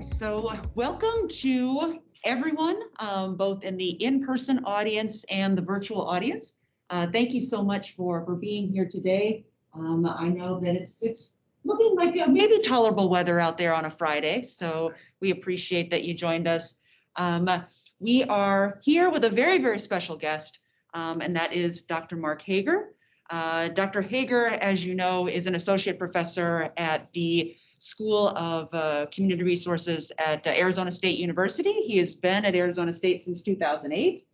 right, so welcome to everyone, both in the in-person audience and the virtual audience. Thank you so much for being here today. I know that it's looking like maybe tolerable weather out there on a Friday, so we appreciate that you joined us. We are here with a very, very special guest, and that is Dr. Mark Hager. Dr. Hager, as you know, is an associate professor at the School of Community Resources at Arizona State University. He has been at Arizona State since 2008.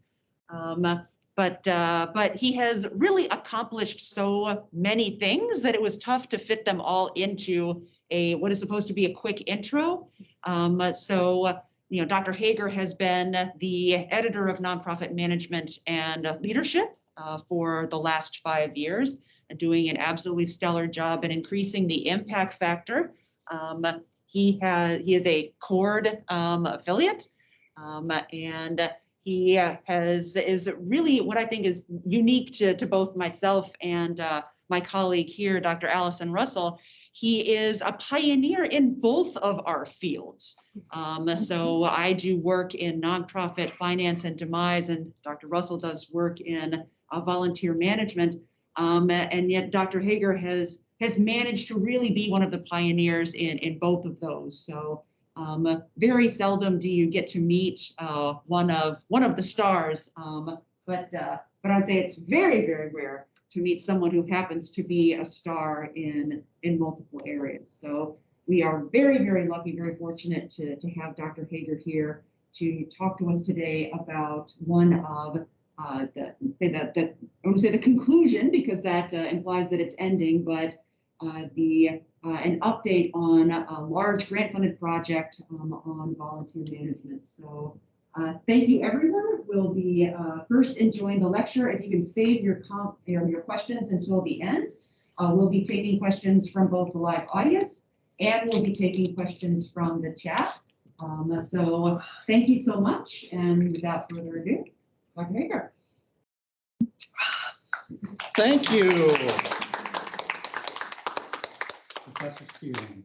But he has really accomplished so many things that it was tough to fit them all into what is supposed to be a quick intro. You know, Dr. Hager has been the editor of Nonprofit Management and Leadership for the last 5 years, doing an absolutely stellar job in increasing the impact factor. He is a CORD affiliate, and he is really what I think is unique to both myself and my colleague here, Dr. Allison Russell. He is a pioneer in both of our fields. So I do work in nonprofit finance and demise, and Dr. Russell does work in volunteer management. And yet Dr. Hager has managed to really be one of the pioneers in both of those. So very seldom do you get to meet one of the stars, but I'd say it's very, very rare to meet someone who happens to be a star in multiple areas. So we are very, very lucky, very fortunate to have Dr. Hager here to talk to us today about one of I wouldn't say the conclusion, because that implies that it's ending, but an update on a large grant-funded project on volunteer management. So thank you, everyone. We'll be first enjoying the lecture. If you can save your questions until the end, we'll be taking questions from both the live audience and we'll be taking questions from the chat. So thank you so much. And without further ado, Dr. Hager. Thank you, Professor Searing.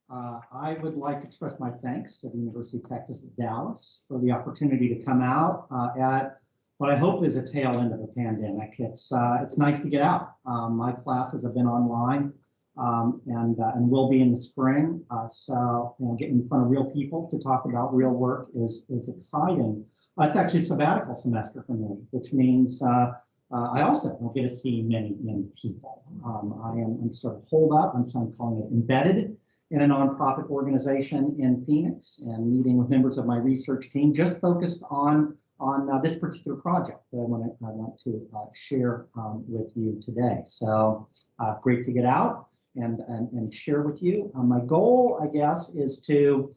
I would like to express my thanks to the University of Texas at Dallas for the opportunity to come out at what I hope is a tail end of a pandemic. It's nice to get out. My classes have been online and will be in the spring. So getting in front of real people to talk about real work is exciting. It's actually a sabbatical semester for me, which means I also don't get to see many people. I'm sort of holed up. I'm calling it embedded in a nonprofit organization in Phoenix and meeting with members of my research team, just focused on this particular project that I want to share with you today. So great to get out and share with you. My goal, I guess, is to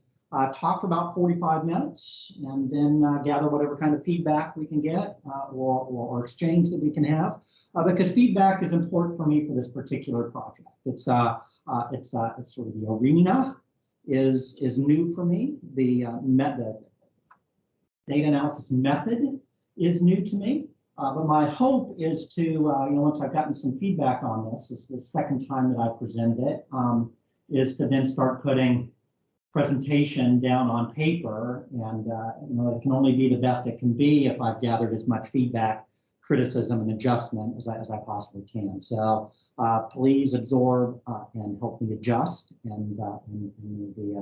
talk for about 45 minutes and then gather whatever kind of feedback we can get or exchange that we can have, because feedback is important for me for this particular project. It's sort of the arena is new for me. The data analysis method is new to me. But my hope is to, once I've gotten some feedback on this is the second time that I presented it, is to then start putting presentation down on paper, and it can only be the best it can be if I've gathered as much feedback, criticism, and adjustment as I possibly can. So please absorb and help me adjust, and it'll be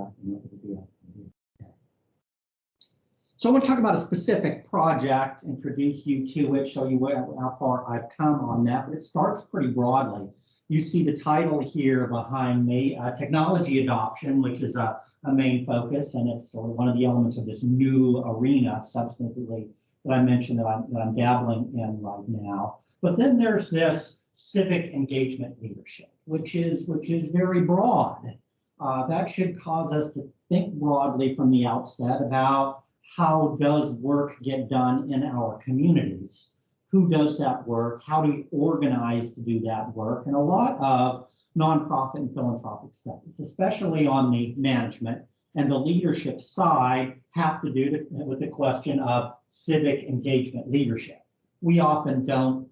So I want to talk about a specific project, introduce you to it, show you how far I've come on that, but it starts pretty broadly. You see the title here behind me, technology adoption, which is a main focus, and it's sort of one of the elements of this new arena, substantively, that I mentioned that I'm dabbling in right now. But then there's this civic engagement leadership, which is very broad. That should cause us to think broadly from the outset about how does work get done in our communities. Who does that work? How do we organize to do that work? And a lot of nonprofit and philanthropic studies, especially on the management and the leadership side, have to do with the question of civic engagement leadership. We often don't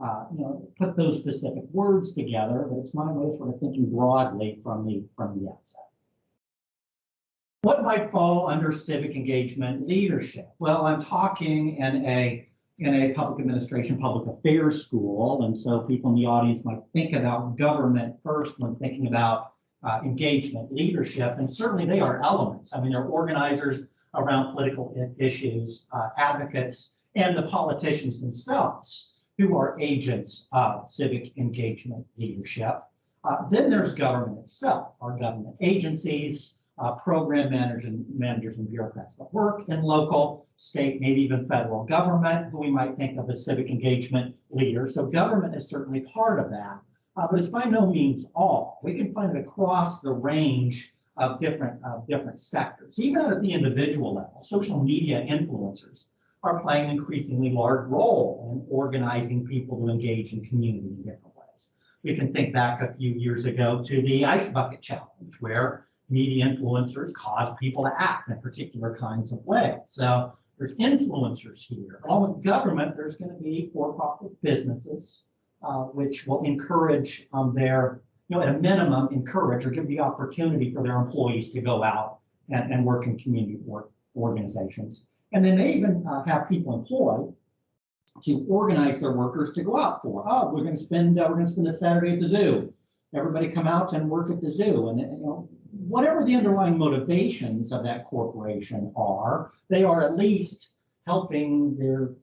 put those specific words together, but it's my way of sort of thinking broadly from the outset. What might fall under civic engagement leadership? Well, I'm talking in a public administration, public affairs school, and so people in the audience might think about government first when thinking about engagement leadership, and certainly they are elements. I mean, they're organizers around political issues, advocates, and the politicians themselves who are agents of civic engagement leadership. Then there's government itself, our government agencies, program managers and bureaucrats that work in local, state, maybe even federal government, who we might think of as civic engagement leaders. So government is certainly part of that, but it's by no means all. We can find it across the range of different sectors. Even at the individual level, social media influencers are playing an increasingly large role in organizing people to engage in community in different ways. We can think back a few years ago to the Ice Bucket Challenge, where media influencers cause people to act in particular kinds of ways. So there's influencers here. Along with government, there's going to be for-profit businesses, which will encourage their, at a minimum, encourage or give the opportunity for their employees to go out and work in community organizations. And they may even have people employed to organize their workers to go out for. Oh, we're going to spend this Saturday at the zoo. Everybody come out and work at the zoo, and whatever the underlying motivations of that corporation are, they are at least helping their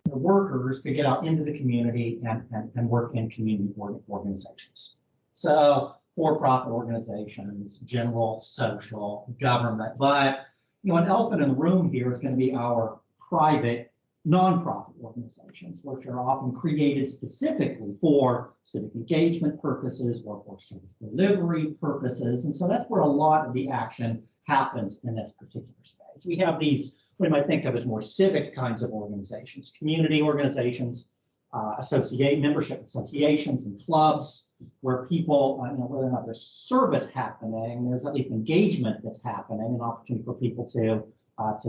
workers to get out into the community and work in community organizations. So for-profit organizations, general, social, government, but an elephant in the room here is going to be our private nonprofit organizations, which are often created specifically for civic engagement purposes or for service delivery purposes. And so that's where a lot of the action happens in this particular space. We have these, what you might think of as more civic kinds of organizations, community organizations, membership associations and clubs, where people, whether or not there's service happening, there's at least engagement that's happening, an opportunity for people to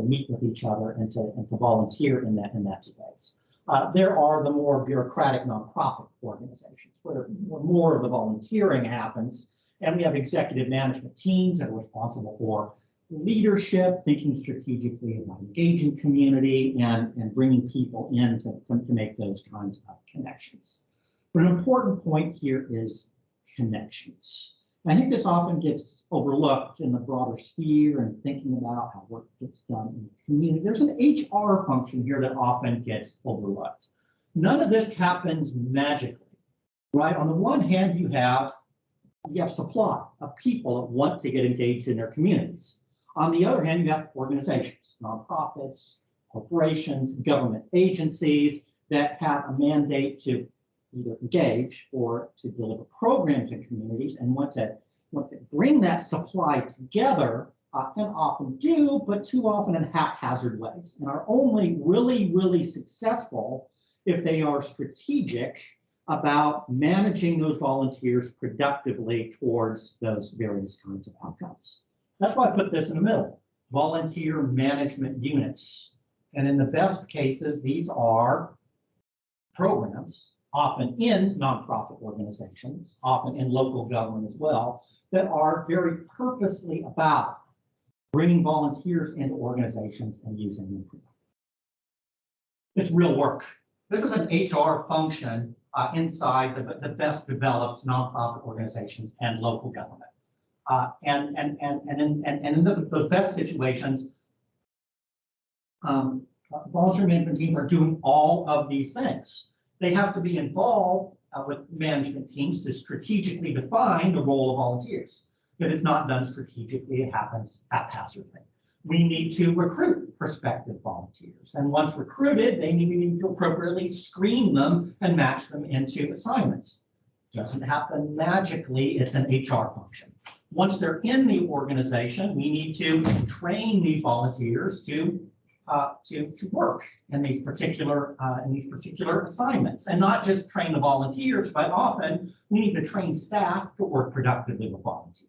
meet with each other and to volunteer in that space. There are the more bureaucratic nonprofit organizations where more of the volunteering happens, and we have executive management teams that are responsible for leadership, thinking strategically about engaging community and bringing people in to make those kinds of connections. But an important point here is connections. I think this often gets overlooked in the broader sphere and thinking about how work gets done in the community. There's an HR function here that often gets overlooked. None of this happens magically, right? On the one hand, you have supply of people that want to get engaged in their communities. On the other hand, you have organizations, nonprofits, corporations, government agencies that have a mandate to either engage or to deliver programs in communities, and once they bring that supply together, and often do, but too often in haphazard ways, and are only really successful if they are strategic about managing those volunteers productively towards those various kinds of outcomes. That's why I put this in the middle, volunteer management units. And in the best cases, these are programs, often in nonprofit organizations, often in local government as well, that are very purposely about bringing volunteers into organizations and using them. It's real work. This is an HR function inside the best developed nonprofit organizations and local government. And in the best situations, volunteer management teams are doing all of these things. They have to be involved with management teams to strategically define the role of volunteers. If it's not done strategically, it happens haphazardly. We need to recruit prospective volunteers. And once recruited, we need to appropriately screen them and match them into assignments. It doesn't happen magically, it's an HR function. Once they're in the organization, we need to train these volunteers to work in these particular assignments, and not just train the volunteers, but often we need to train staff to work productively with volunteers.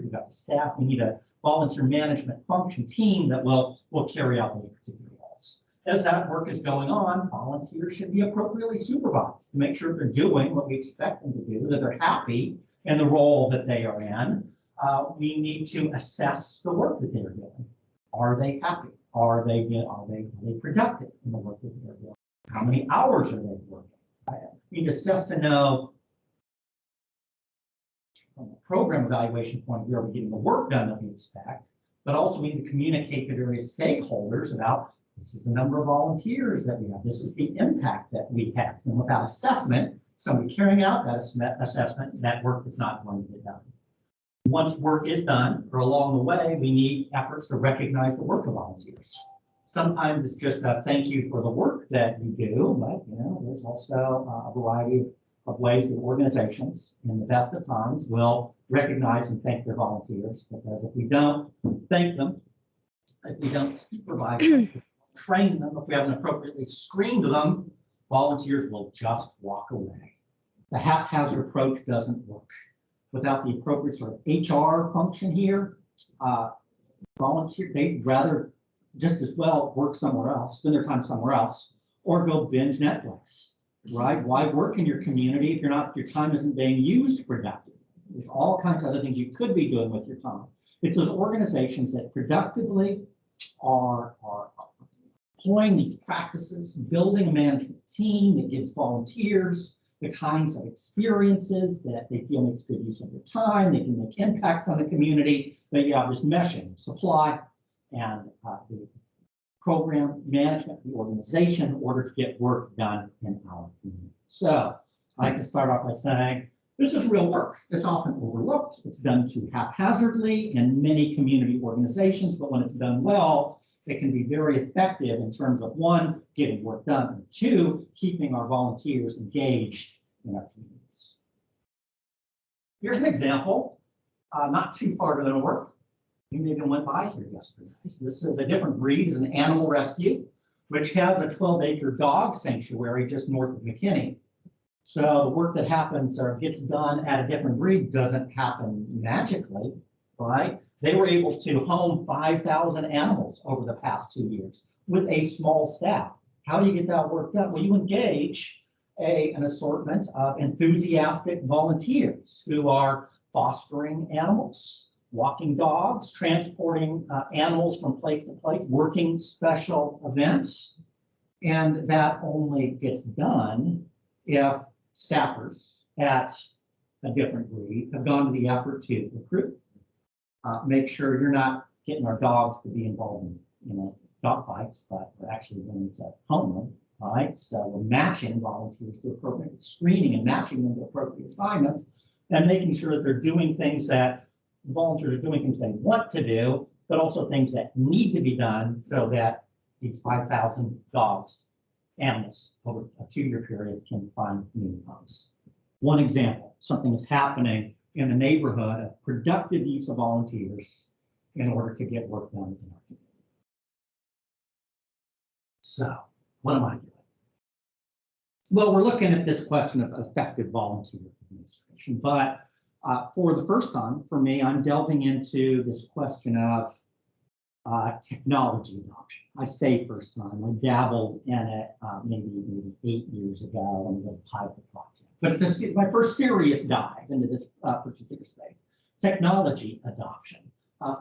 We've got the staff, we need a volunteer management function team that will carry out those particular roles. As that work is going on, volunteers should be appropriately supervised to make sure they're doing what we expect them to do, that they're happy in the role that they are in, we need to assess the work that they're doing. Are they happy? Are they productive in the work that they're doing? How many hours are they working? We need to assess to know from a program evaluation point of view, are we getting the work done that we expect? But also we need to communicate to various stakeholders about this is the number of volunteers that we have. This is the impact that we have. And without assessment, somebody carrying out that assessment, that work is not going to get done. Once work is done, or along the way, we need efforts to recognize the work of volunteers. Sometimes it's just a thank you for the work that you do, but there's also a variety of ways that organizations, in the best of times, will recognize and thank their volunteers. Because if we don't thank them, if we don't supervise them, train them, if we haven't appropriately screened them, volunteers will just walk away. The haphazard approach doesn't work. Without the appropriate sort of HR function here, they'd rather just as well work somewhere else, spend their time somewhere else, or go binge Netflix, right? Why work in your community if your time isn't being used productively? There's all kinds of other things you could be doing with your time. It's those organizations that productively are employing these practices, building a management team that gives volunteers the kinds of experiences that they feel makes good use of their time, they can make impacts on the community, that you have this meshing, supply and the program management, the organization, in order to get work done in our community. So I like to start off by saying, this is real work. It's often overlooked. It's done too haphazardly in many community organizations, but when it's done well, it can be very effective in terms of, one, getting work done, and two, keeping our volunteers engaged in our communities. Here's an example, not too far to the north. You maybe went by here yesterday. This is a different breed, is an animal rescue, which has a 12-acre dog sanctuary just north of McKinney. So the work that happens or gets done at a different breed doesn't happen magically, right? They were able to home 5,000 animals over the past 2 years with a small staff. How do you get that work done? Well, you engage an assortment of enthusiastic volunteers who are fostering animals, walking dogs, transporting animals from place to place, working special events. And that only gets done if staffers at a different breed have gone to the effort to recruit. Make sure you're not getting our dogs to be involved in dog fights, but we're actually going to home them, right? So we're matching volunteers to appropriate screening and matching them to appropriate assignments, and making sure that they're doing things that volunteers are doing things they want to do, but also things that need to be done so that these 5,000 dogs, animals over a 2-year period can find new homes. One example, something is happening in the neighborhood of productive use of volunteers in order to get work done in our community. So, what am I doing? Well, we're looking at this question of effective volunteer administration, but for the first time, for me, I'm delving into this question of technology adoption. I say first time, I dabbled in it maybe 8 years ago in the pilot project. But it's my first serious dive into this particular space. Technology adoption,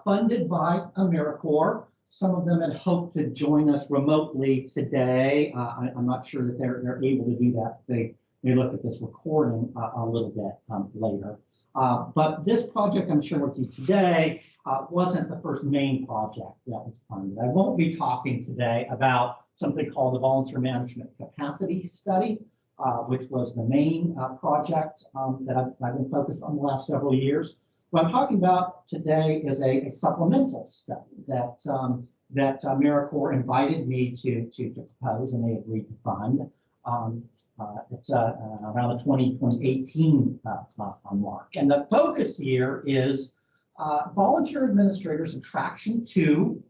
funded by AmeriCorps. Some of them had hoped to join us remotely today. I'm not sure that they're able to do that. They may look at this recording a little bit later. But this project I'm sharing with you today wasn't the first main project that was funded. I won't be talking today about something called the Volunteer Management Capacity Study, which was the main project that I've been focused on the last several years. What I'm talking about today is a supplemental study that AmeriCorps invited me to propose, and they agreed to fund. It's around the 2018 mark. And the focus here is volunteer administrators' attraction to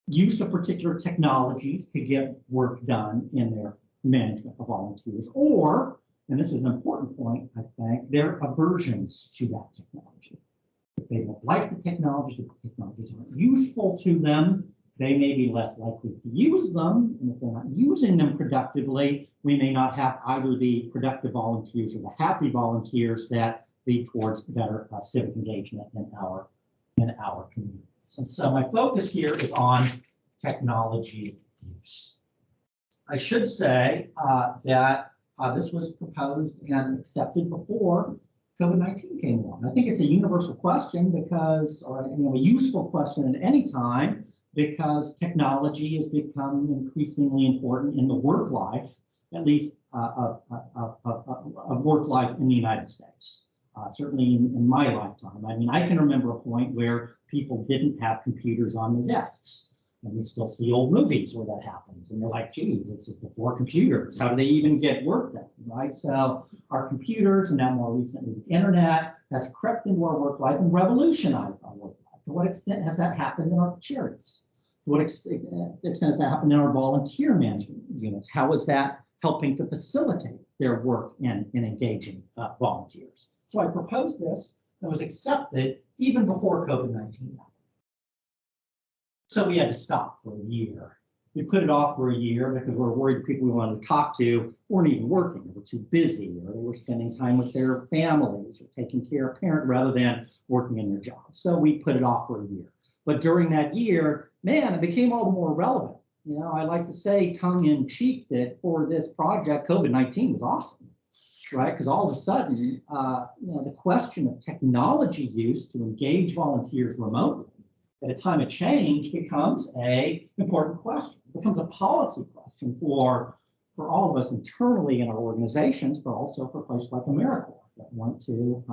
use of particular technologies to get work done in their management of volunteers, or, and this is an important point, I think, their aversions to that technology. If they don't like the technology, the technologies aren't useful to them, they may be less likely to use them. And if they're not using them productively, we may not have either the productive volunteers or the happy volunteers that be towards better civic engagement in our communities. And so my focus here is on technology use. I should say that this was proposed and accepted before COVID-19 came along. I think it's a universal question because, or a useful question at any time, because technology has become increasingly important in the work life, at least of work life in the United States. Certainly in my lifetime. I mean, I can remember a point where people didn't have computers on their desks. And we still see old movies where that happens. And you're like, geez, it's before computers. How do they even get work done, right? So our computers, and now more recently the internet, has crept into our work life and revolutionized our work life. To what extent has that happened in our charities? To what extent has that happened in our volunteer management units? How is that helping to facilitate their work in engaging volunteers? So I proposed this and was accepted even before COVID-19 happened. So we had to stop for a year. We put it off for a year because we were worried the people we wanted to talk to weren't even working. They were too busy, or they were spending time with their families or taking care of parents rather than working in their jobs. So we put it off for a year. But during that year, man, it became all the more relevant. You know, I like to say tongue in cheek that for this project, COVID-19 was awesome, right? Because all of a sudden, the question of technology use to engage volunteers remotely at a time of change becomes an important question. It becomes a policy question for all of us internally in our organizations, but also for places like AmeriCorps that want to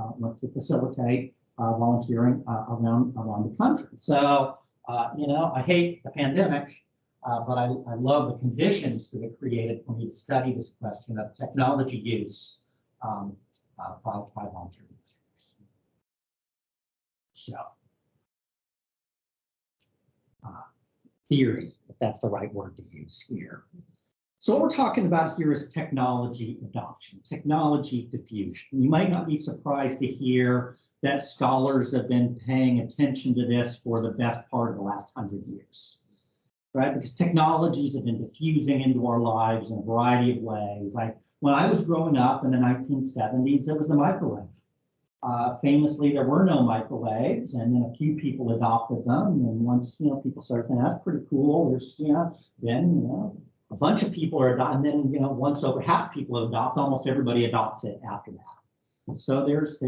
facilitate volunteering around the country. So, I hate the pandemic, but I love the conditions that it created for me to study this question of technology use by volunteer administrators. So, theory, if that's the right word to use here. So what we're talking about here is technology adoption, technology diffusion. You might not be surprised to hear that scholars have been paying attention to this for the best part of the last 100 years, right? Because technologies have been diffusing into our lives in a variety of ways. When I was growing up in the 1970s, it was the microwave. Famously, there were no microwaves, and then a few people adopted them. And once people started saying that's pretty cool, there's then a bunch of people are adopting. And then once over half people adopt, almost everybody adopts it after that. So there's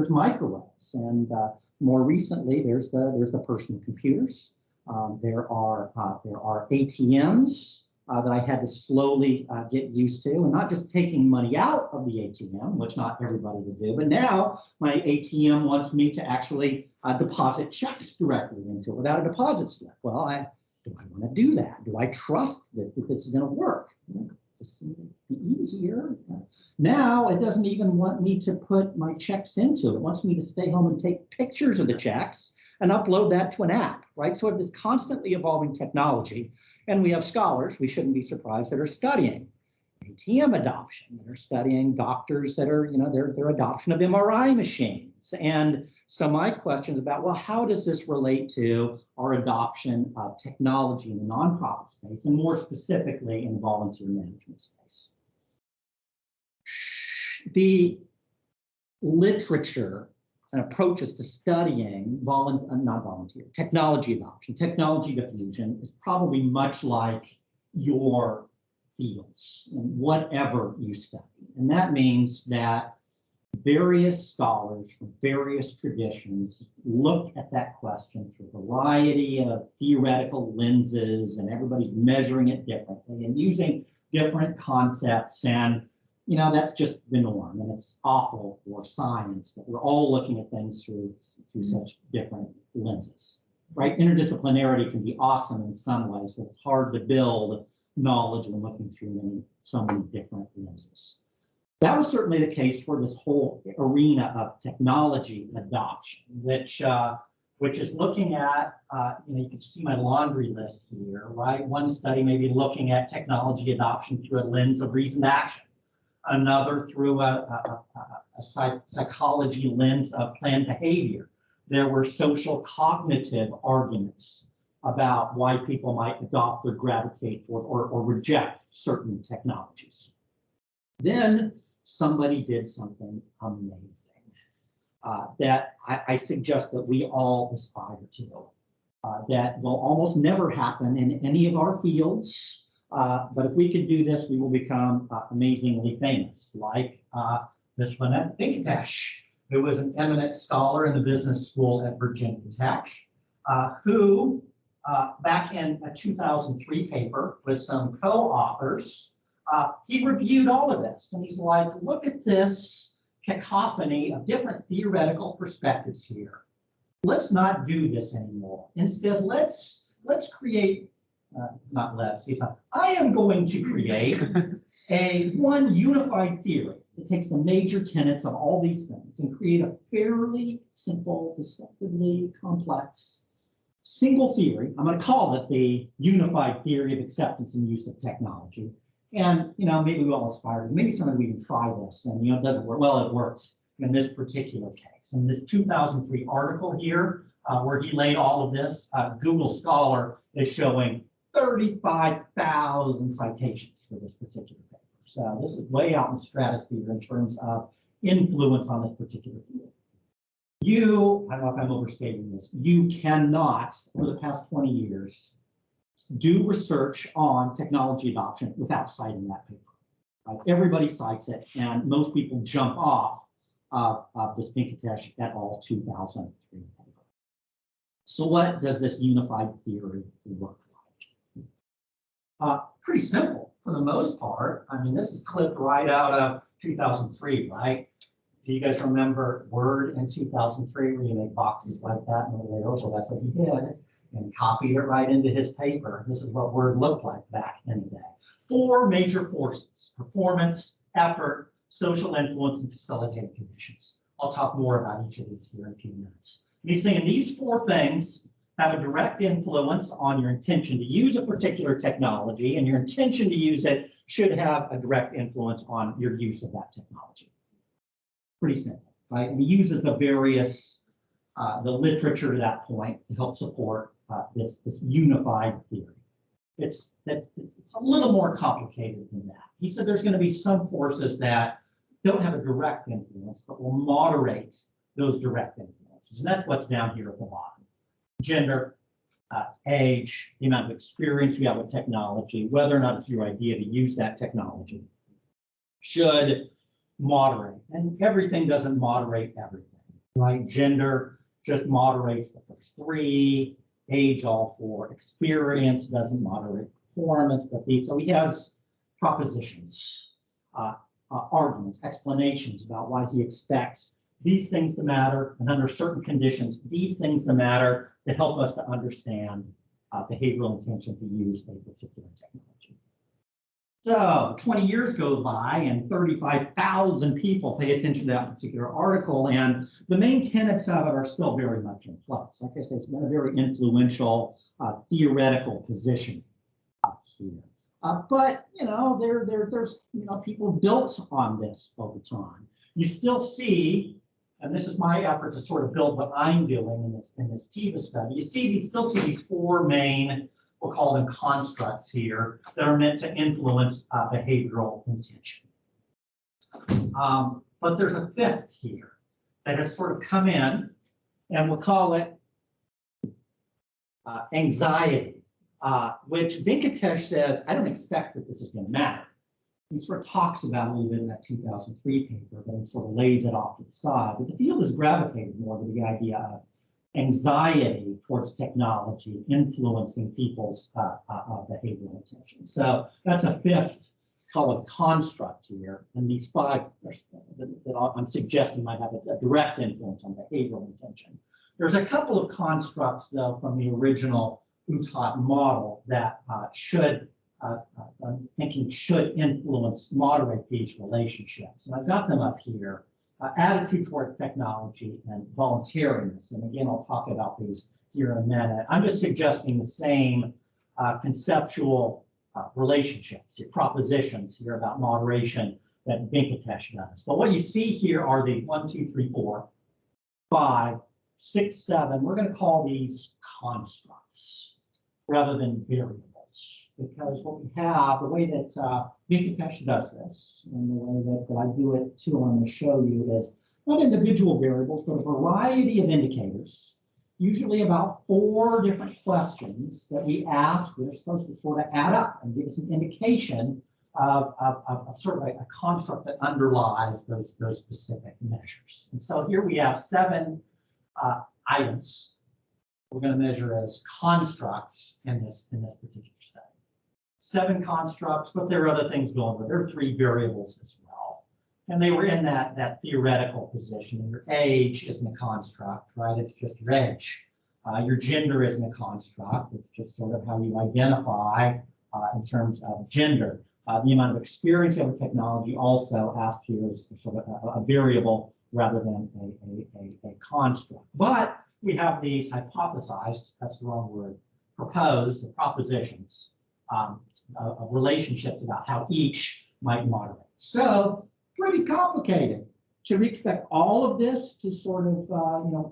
microwaves, and more recently there's the personal computers. There are ATMs. That I had to slowly get used to, and not just taking money out of the ATM, which not everybody would do, but now my ATM wants me to actually deposit checks directly into it without a deposit slip. Well, do I want to do that? Do I trust that this is going to work? This be easier. Now it doesn't even want me to put my checks into it. It wants me to stay home and take pictures of the checks and upload that to an app, right? So it is constantly evolving technology. And we have scholars, we shouldn't be surprised, that are studying ATM adoption, that are studying doctors that are, their adoption of MRI machines. And so my question is about, well, how does this relate to our adoption of technology in the nonprofit space, and more specifically in the volunteer management space? The literature and approaches to studying technology adoption, technology diffusion is probably much like your fields and whatever you study. And that means that various scholars from various traditions look at that question through a variety of theoretical lenses, and everybody's measuring it differently and using different concepts. And that's just the norm, and it's awful for science that we're all looking at things through such different lenses, right? Interdisciplinarity can be awesome in some ways, but it's hard to build knowledge when looking through so many different lenses. That was certainly the case for this whole arena of technology adoption, which is looking at, you can see my laundry list here, right? One study may be looking at technology adoption through a lens of reasoned action. Another through a psychology lens of planned behavior. There were social cognitive arguments about why people might adopt or gravitate toward or reject certain technologies. Then somebody did something amazing. that I suggest that we all aspire to. That will almost never happen in any of our fields. But if we can do this, we will become amazingly famous, like this one at Venkatesh, who was an eminent scholar in the business school at Virginia Tech, who back in a 2003 paper with some co-authors, he reviewed all of this, and he's like, look at this cacophony of different theoretical perspectives here. Let's not do this anymore. Instead, let's create, not let's, he's like, I am going to create one unified theory that takes the major tenets of all these things and create a fairly simple, deceptively complex single theory. I'm going to call it the unified theory of acceptance and use of technology. And, maybe we all aspire to, maybe somebody we can try this, and, it doesn't work. Well, it worked in this particular case. In this 2003 article here, where he laid all of this, Google Scholar is showing 35,000 citations for this particular paper. So this is way out in the stratosphere in terms of influence on this particular field. I don't know if I'm overstating this, you cannot, over the past 20 years, do research on technology adoption without citing that paper. Right? Everybody cites it, and most people jump off of this Venkatesh et al. 2003 paper. So what does this unified theory look like? Pretty simple for the most part. I mean, this is clipped right out of 2003, right? Do you guys remember Word in 2003 where you made boxes like that? So that's what he did and copied it right into his paper. This is what Word looked like back in the day. 4 major forces: performance, effort, social influence, and facilitating conditions. I'll talk more about each of these here in a few minutes. He's saying these 4 things have a direct influence on your intention to use a particular technology, and your intention to use it should have a direct influence on your use of that technology. Pretty simple, right? And he uses the various, the literature to that point to help support this unified theory. It's a little more complicated than that. He said there's going to be some forces that don't have a direct influence, but will moderate those direct influences. And that's what's down here at the bottom. Gender, age, the amount of experience you have with technology, whether or not it's your idea to use that technology, should moderate. And everything doesn't moderate everything, right? Gender just moderates the first 3, age all 4, experience doesn't moderate performance, but so he has propositions, arguments, explanations about why he expects these things to matter, and under certain conditions, these things to matter to help us to understand behavioral intention to use a particular technology. So 20 years go by and 35,000 people pay attention to that particular article, and the main tenets of it are still very much in place. Like I said, it's been a very influential theoretical position here. But there's people built on this over time. You still see, and this is my effort to sort of build what I'm doing in this TIVA study. You still see these 4 main, we'll call them constructs here, that are meant to influence behavioral intention. But there's a 5th here that has sort of come in, and we'll call it anxiety, which Venkatesh says, I don't expect that this is going to matter. He sort of talks about it a little bit in that 2003 paper, but he sort of lays it off to the side. But the field has gravitated more to the idea of anxiety towards technology influencing people's behavioral intention. So that's a 5th, call it construct here. And these 5 that I'm suggesting might have a direct influence on behavioral intention. There's a couple of constructs, though, from the original UTAT model that I'm thinking should influence, moderate these relationships. And I've got them up here. Attitude toward technology and voluntariness. And again, I'll talk about these here in a minute. I'm just suggesting the same conceptual relationships, propositions here about moderation that Venkatesh does. But what you see here are the 1, 2, 3, 4, 5, 6, 7. We're going to call these constructs rather than variables. Because what we have, the way that Venkatesh does this, and the way that I do it too, I'm going to show you, is not individual variables, but a variety of indicators, usually about 4 different questions that we ask that are supposed to sort of add up and give us an indication of sort of a construct that underlies those specific measures. And so here we have 7 items we're going to measure as constructs in this particular study. 7 constructs, but there are other things going on. There are 3 variables as well. And they were in that theoretical position. Your age isn't a construct, right? It's just your age. Your gender isn't a construct. It's just sort of how you identify in terms of gender. The amount of experience you have with technology also asked here is sort of a variable rather than a construct. But we have these hypothesized, that's the wrong word, proposed propositions of relationships about how each might moderate. So pretty complicated. Should we expect all of this to sort of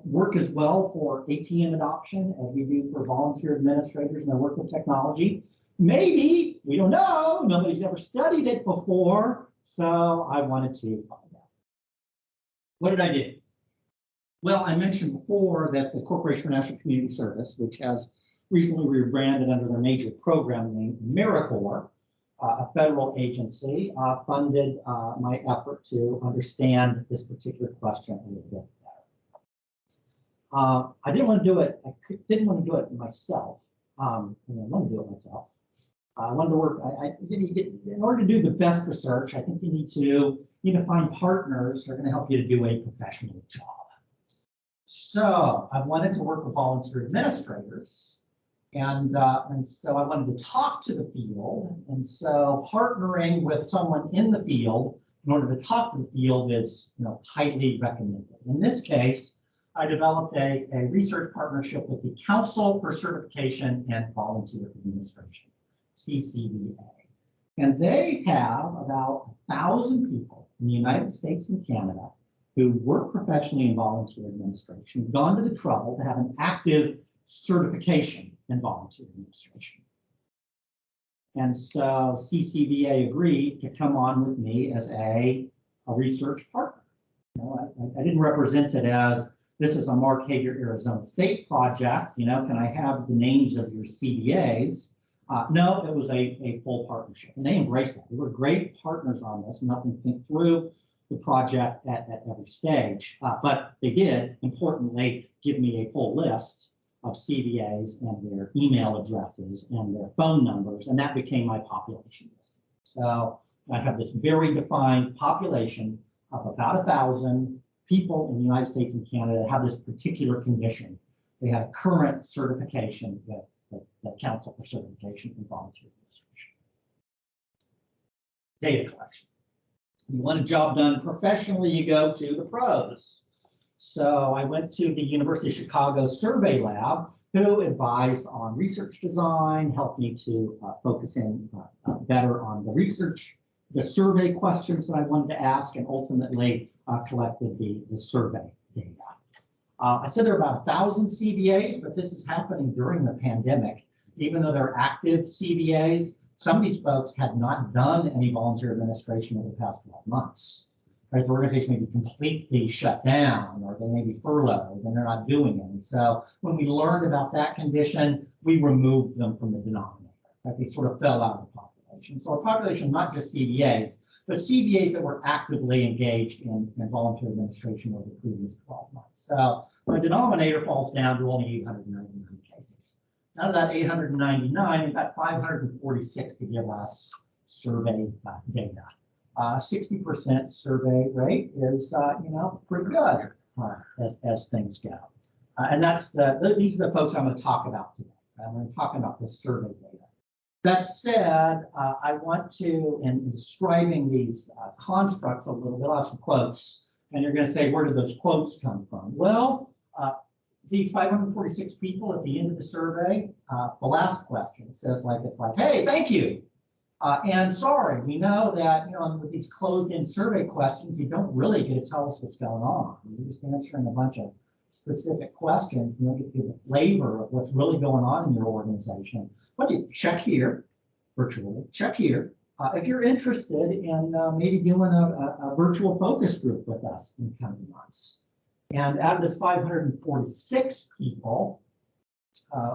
work as well for ATM adoption as we do for volunteer administrators and their work with technology? Maybe, we don't know. Nobody's ever studied it before. So I wanted to find out. What did I do? Well, I mentioned before that the Corporation for National Community Service, which has recently rebranded under their major program name, AmeriCorps, a federal agency, funded my effort to understand this particular question a little bit better. I didn't want to do it. I didn't want to do it myself. I want to do it myself. I wanted to work. In order to do the best research, I think you need to find partners who are going to help you to do a professional job. So I wanted to work with volunteer administrators. And so I wanted to talk to the field. And so partnering with someone in the field in order to talk to the field is highly recommended. In this case, I developed a research partnership with the Council for Certification and Volunteer Administration, CCVA. And they have about 1,000 people in the United States and Canada who work professionally in volunteer administration, gone to the trouble to have an active certification in volunteer administration. And so CCVA agreed to come on with me as a research partner. I didn't represent it as this is a Mark Hager, Arizona State project. Can I have the names of your CVAs? No, it was a full partnership, and they embraced that. They were great partners on this and helped me think through the project at every stage. But they did, importantly, give me a full list of CVAs and their email addresses and their phone numbers, and that became my population list. So I have this very defined population of about 1,000 people in the United States and Canada that have this particular condition. They have current certification with the Council for Certification and Volunteer Administration. Data collection. You want a job done professionally, you go to the pros. So I went to the University of Chicago Survey Lab, who advised on research design, helped me to focus in better on the research, the survey questions that I wanted to ask, and ultimately collected the survey data. I said there are about 1,000 CVAs, but this is happening during the pandemic. Even though they're active CVAs, some of these folks had not done any volunteer administration over the past 12 months. Right? The organization may be completely shut down, or they may be furloughed and they're not doing it. And so when we learned about that condition, we removed them from the denominator. Right? They sort of fell out of the population. So our population, not just CVAs, but CVAs that were actively engaged in volunteer administration over the previous 12 months. So our denominator falls down to only 899 cases. Out of that 899, we've got 546 to give us survey data. 60% survey rate is, pretty good as things go. And these are the folks I'm going to talk about today. I'm going to talk about the survey data. That said, I want to, in describing these constructs a little bit, I'll have some quotes, and you're going to say, where did those quotes come from? Well, these 546 people at the end of the survey, the last question says it's like, hey, thank you. And sorry, we know that, with these closed-in survey questions, you don't really get to tell us what's going on. You're just answering a bunch of specific questions, and you don't get to give a flavor of what's really going on in your organization. But you check here, virtually, check here, if you're interested in maybe doing a virtual focus group with us in coming months. And out of this 546 people,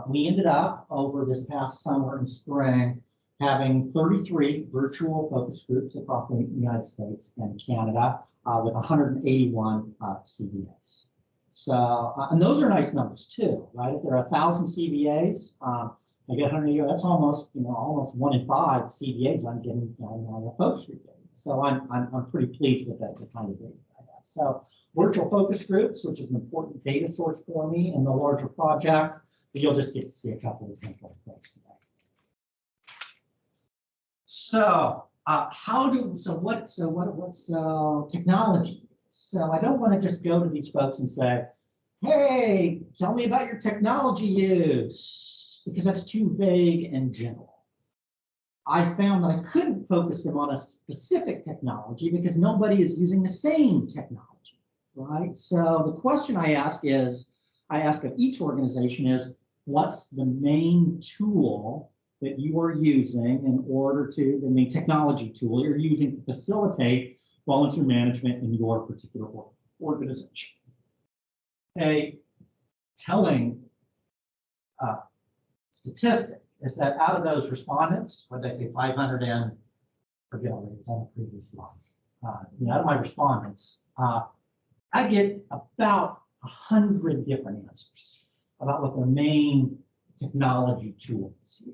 we ended up over this past summer and spring having 33 virtual focus groups across the United States and Canada with 181 CVAs. So, and those are nice numbers too, right? If there are 1,000 CVAs, I get 100, that's almost, almost 1 in 5 CVAs I'm getting on a focus group. So I'm pretty pleased with that, the kind of data I have. So virtual focus groups, which is an important data source for me in the larger project, you'll just get to see a couple of examples today. So what's technology? So I don't want to just go to these folks and say, hey, tell me about your technology use, because that's too vague and general. I found that I couldn't focus them on a specific technology because nobody is using the same technology, right? So the question I ask of each organization is, what's the main tool that you are using in order to, the main technology tool you're using to facilitate volunteer management in your particular organization? A telling statistic is that out of those respondents, what did I say, 500 and, forget already, it's on the previous slide. Out of my respondents, I get about 100 different answers about what their main technology tool is here,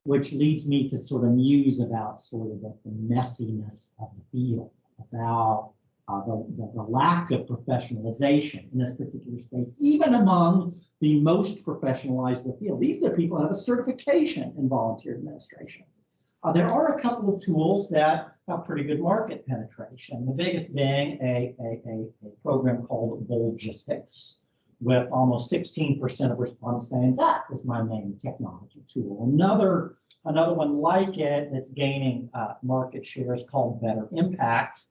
which leads me to sort of muse about sort of the messiness of the field, about the lack of professionalization in this particular space, even among the most professionalized in the field. These are the people who have a certification in volunteer administration. There are a couple of tools that have pretty good market penetration. The biggest being a program called Volgistics, with almost 16% of respondents saying that is my main technology tool. Another one like it that's gaining market share is called Better Impact.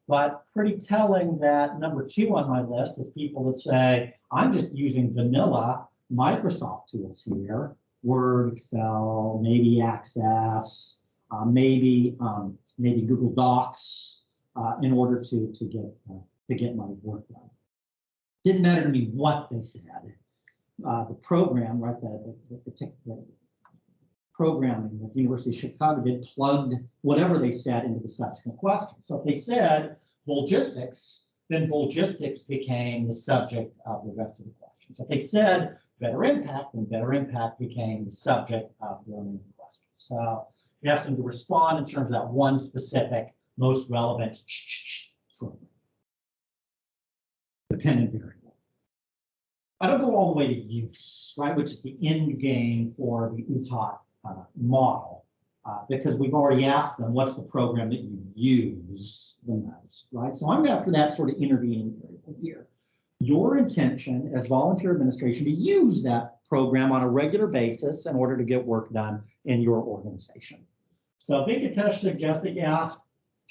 But pretty telling that number 2 on my list is people that say, I'm just using vanilla Microsoft tools here, Word, Excel, maybe Access, maybe Google Docs in order to get my work done. Didn't matter to me what they said. The program, right, the programming that the University of Chicago did plugged whatever they said into the subsequent question. So if they said Volgistics, then Volgistics became the subject of the rest of the question. So if they said Better Impact, then Better Impact became the subject of the remaining question. So you ask them to respond in terms of that one specific, most relevant program. Dependent variable. I don't go all the way to use, right, which is the end game for the UTAUT model, because we've already asked them what's the program that you use the most, right? So I'm after that sort of intervening variable here. Your intention as volunteer administration to use that program on a regular basis in order to get work done in your organization. So Venkatesh suggests that you ask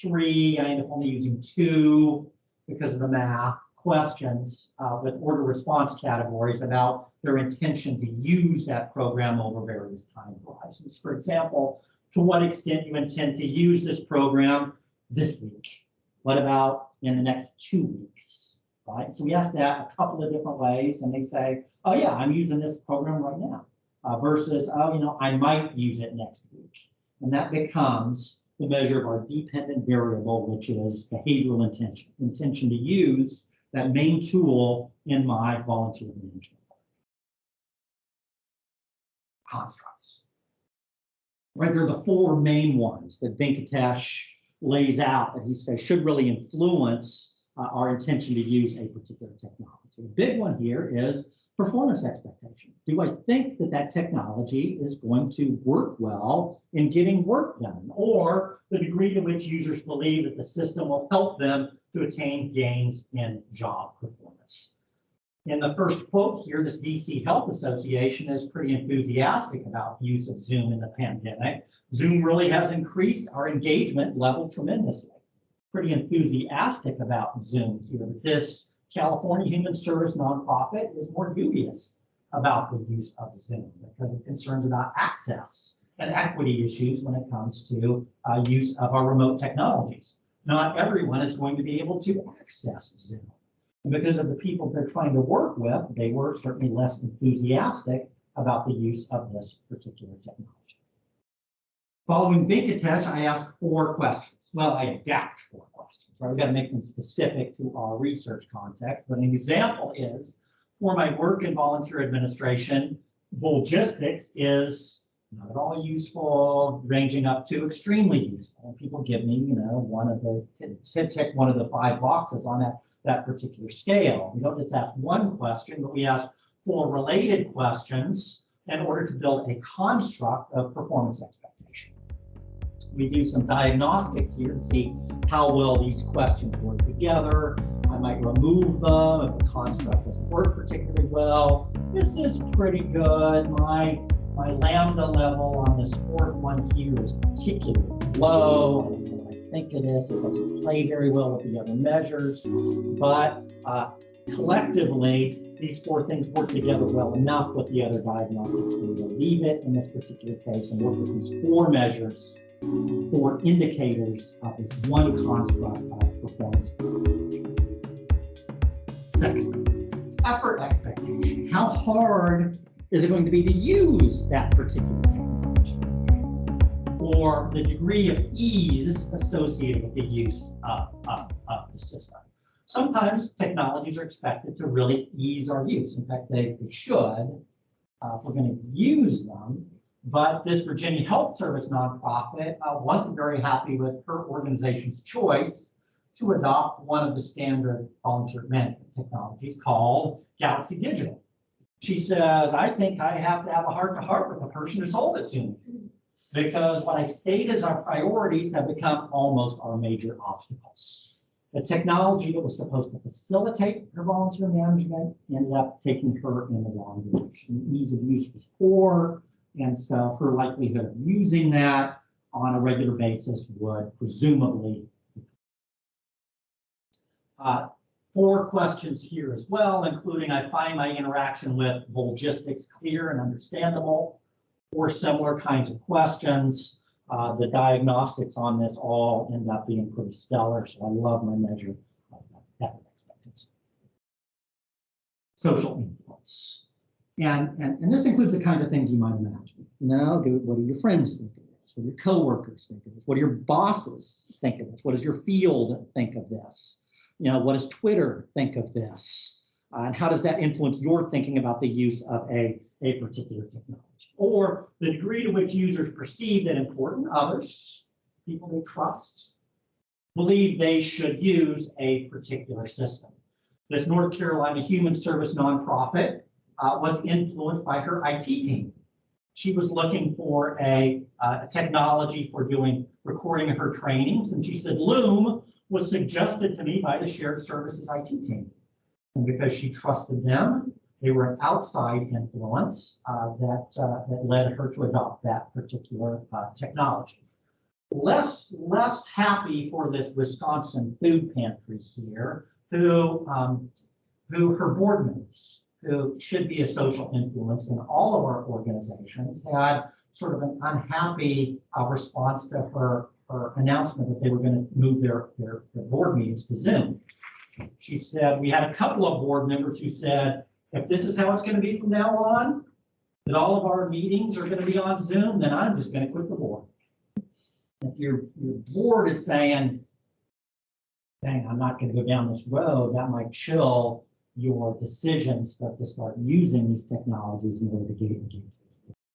3, I end up only using 2 because of the math questions with order response categories about their intention to use that program over various time horizons. For example, to what extent you intend to use this program this week? What about in the next 2 weeks? Right? So we ask that a couple of different ways, and they say, oh yeah, I'm using this program right now, versus, oh, I might use it next week. And that becomes the measure of our dependent variable, which is behavioral intention to use that main tool in my volunteer management constructs. Right, there are the 4 main ones that Venkatesh lays out that he says should really influence our intention to use a particular technology. The big one here is performance expectation. Do I think that that technology is going to work well in getting work done, or the degree to which users believe that the system will help them to attain gains in job performance? In the first quote here, this DC Health Association is pretty enthusiastic about the use of Zoom in the pandemic. Zoom really has increased our engagement level tremendously. Pretty enthusiastic about Zoom here. This California Human Service nonprofit is more dubious about the use of Zoom because of concerns about access and equity issues when it comes to use of our remote technologies. Not everyone is going to be able to access Zoom. And because of the people they're trying to work with, they were certainly less enthusiastic about the use of this particular technology. Following Venkatesh, I asked 4 questions. Well, I adapt 4 questions, right? We've got to make them specific to our research context. But an example is, for my work in volunteer administration, logistics is not at all useful, ranging up to extremely useful. And people give me, one of the tick one of the 5 boxes on that particular scale. We don't just ask 1 question, but we ask 4 related questions in order to build a construct of performance expectation. We do some diagnostics here to see how well these questions work together. I might remove them if the construct doesn't work particularly well. This is pretty good. My lambda level on this 4th one here is particularly low. I don't know what I think of this. It doesn't play very well with the other measures, but collectively, these 4 things work together well enough with the other diagnostics. We will leave it in this particular case and work with these 4 measures, 4 indicators of this one construct of performance. Second, effort expectation. How hard is it going to be to use that particular technology? Or the degree of ease associated with the use of the system. Sometimes technologies are expected to really ease our use. In fact, they should if we're going to use them. But this Virginia Health Service nonprofit wasn't very happy with her organization's choice to adopt one of the standard volunteer management technologies called Galaxy Digital. She says, I think I have to have a heart-to-heart with the person who sold it to me, because what I state as our priorities have become almost our major obstacles. The technology that was supposed to facilitate her volunteer management ended up taking her in the wrong direction. The ease of use was poor, and so her likelihood of using that on a regular basis would presumably. 4 questions here as well, including I find my interaction with logistics clear and understandable, 4 similar kinds of questions. The diagnostics on this all end up being pretty stellar, so I love my measure of effort expectancy. Social influence. And this includes the kinds of things you might imagine. What do your friends think of this? What do your coworkers think of this? What do your bosses think of this? What does your field think of this? What does Twitter think of this? And how does that influence your thinking about the use of a particular technology? Or the degree to which users perceive that important others, people they trust, believe they should use a particular system. This North Carolina Human Service nonprofit was influenced by her IT team. She was looking for a technology for recording of her trainings, and she said Loom was suggested to me by the shared services IT team. And because she trusted them, they were an outside influence that led her to adopt that particular technology. Less happy for this Wisconsin food pantry here, who her board members, who should be a social influence in all of our organizations, had sort of an unhappy response to her announcement that they were going to move their board meetings to Zoom. She said, we had a couple of board members who said, if this is how it's going to be from now on, that all of our meetings are going to be on Zoom, then I'm just going to quit the board. If your board is saying, dang, I'm not going to go down this road, that might chill your decisions to start using these technologies in order to engage with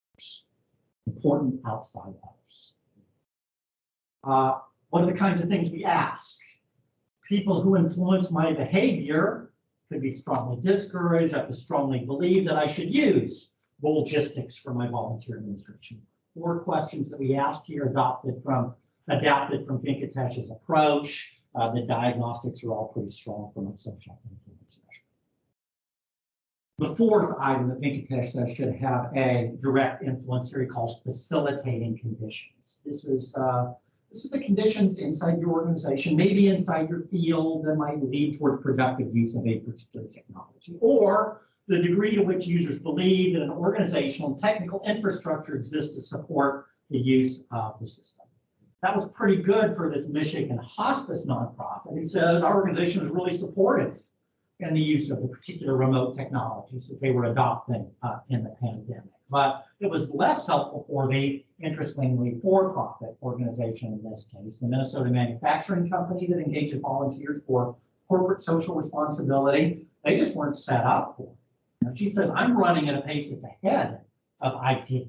important outside others. What are the kinds of things we ask? People who influence my behavior could be strongly discouraged. I have to strongly believe that I should use logistics for my volunteer administration. 4 questions that we ask here, adapted from Venkatesh's approach. The diagnostics are all pretty strong from a social influence measure. The 4th item that Venkatesh says should have a direct influence here he calls facilitating conditions. This is the conditions inside your organization, maybe inside your field, that might lead towards productive use of a particular technology, or the degree to which users believe that an organizational and technical infrastructure exists to support the use of the system. That was pretty good for this Michigan hospice nonprofit. He says our organization is really supportive in the use of the particular remote technologies that they were adopting in the pandemic. But it was less helpful for the, interestingly, for-profit organization in this case, the Minnesota Manufacturing Company that engages volunteers for corporate social responsibility. They just weren't set up for it. Now, she says, I'm running at a pace that's ahead of IT.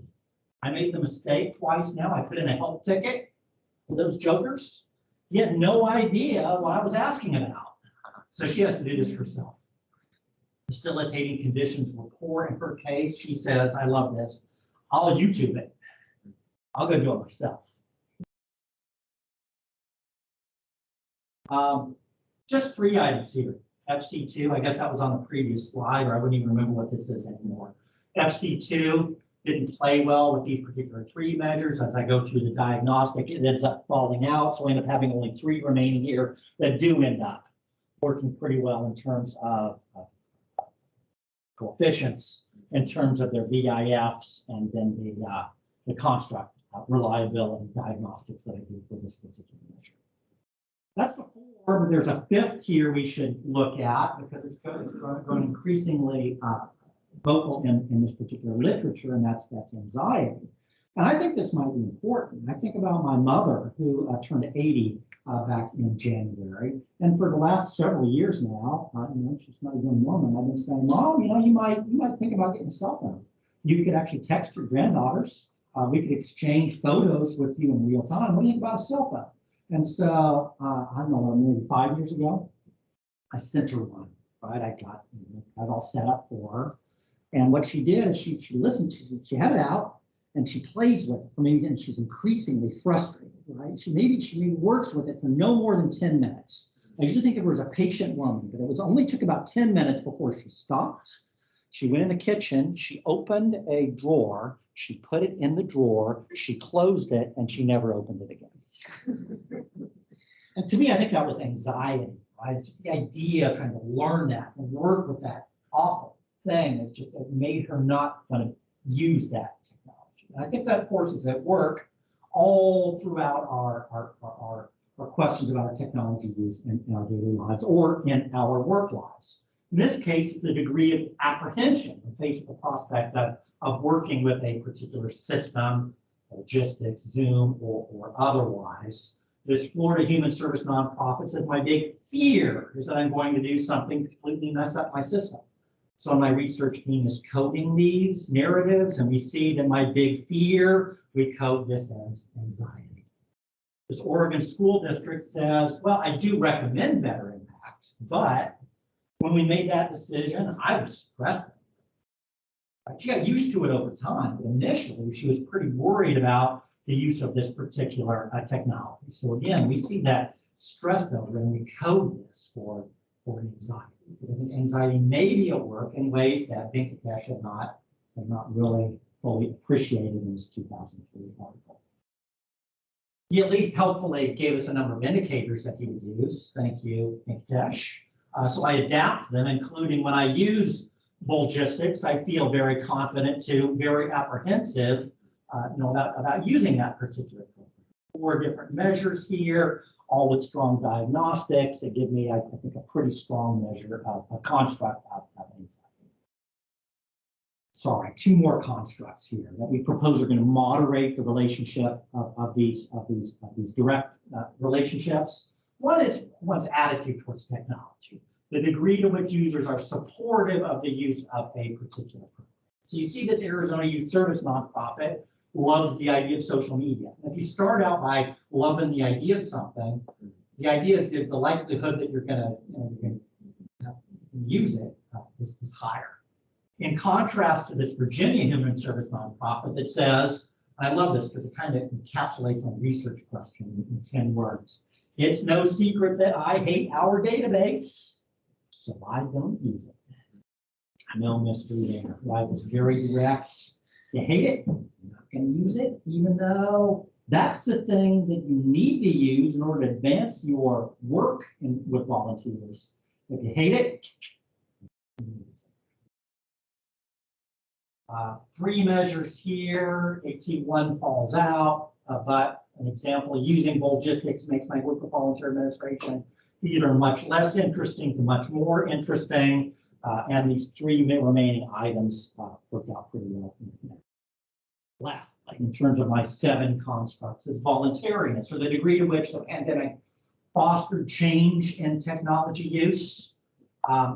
I made the mistake twice now. I put in a help ticket for those jokers. He had no idea what I was asking about. So she has to do this herself. Facilitating conditions were poor in her case. She says, I love this. I'll YouTube it. I'll go do it myself. Just 3 items here. FC2, I guess that was on the previous slide, or I wouldn't even remember what this is anymore. FC2 didn't play well with these particular 3 measures. As I go through the diagnostic, it ends up falling out. So I end up having only 3 remaining here that do end up working pretty well in terms of coefficients, in terms of their VIFs, and then the construct reliability diagnostics that I do for this particular measure. That's the 4, but there's a 5th here we should look at because it's going increasingly vocal in this particular literature, and that's anxiety. And I think this might be important. I think about my mother who turned 80 back in January, and for the last several years now, she's not a young woman. I've been saying, Mom, you might think about getting a cell phone. You could actually text your granddaughters. We could exchange photos with you in real time. What do you think about a cell phone? And so I don't know, maybe 5 years ago, I sent her one. Right, I got it all set up for her. And what she did is she listened, she had it out and she plays with it for me, and she's increasingly frustrated, right? She maybe works with it for no more than 10 minutes. I usually think of her as a patient woman, but it only took about 10 minutes before she stopped. She went in the kitchen, she opened a drawer, she put it in the drawer, she closed it, and she never opened it again. And to me, I think that was anxiety, right? It's just the idea of trying to learn that and work with that awful thing that just made her not going to use that technology. And I think that forces at work all throughout our questions about our technology use in our daily lives or in our work lives. In this case, the degree of apprehension in face of the prospect of working with a particular system, logistics, Zoom, or otherwise. This Florida Human Service nonprofit says my big fear is that I'm going to do something to completely mess up my system. So my research team is coding these narratives, and we see that my big fear, we code this as anxiety. This Oregon school district says, well, I do recommend better impact, but when we made that decision, I was stressed. She got used to it over time, but initially she was pretty worried about the use of this particular technology. So again, we see that stress builder, and we code this for anxiety. I think anxiety may be at work in ways that Venkatesh had not really fully appreciated in his 2003 article. He at least helpfully gave us a number of indicators that he would use. Thank you, Venkatesh. So I adapt them, including when I use Bulgistics, I feel very confident to very apprehensive about using that particular program. 4 different measures here, all with strong diagnostics that give me, I think, a pretty strong measure of a construct of anxiety. Sorry, 2 more constructs here that we propose are going to moderate the relationship of these direct relationships. One is one's attitude towards technology, the degree to which users are supportive of the use of a particular program. So you see this Arizona Youth Service nonprofit loves the idea of social media. If you start out by loving the idea of something, the idea is that the likelihood that you're going to use it is higher. In contrast to this Virginia Human Service nonprofit that says, and I love this because it kind of encapsulates my research question in 10 words. It's no secret that I hate our database, so I don't use it. No mystery there, right? It's very direct. You hate it, you're not going to use it, even though that's the thing that you need to use in order to advance your work with volunteers. If you hate it, Three measures here, AT1 falls out, but an example using logistics makes my work with volunteer administration either much less interesting to much more interesting, and these three remaining items work out pretty well. Last, like in terms of my 7 constructs, is voluntarian. So the degree to which the pandemic fostered change in technology use.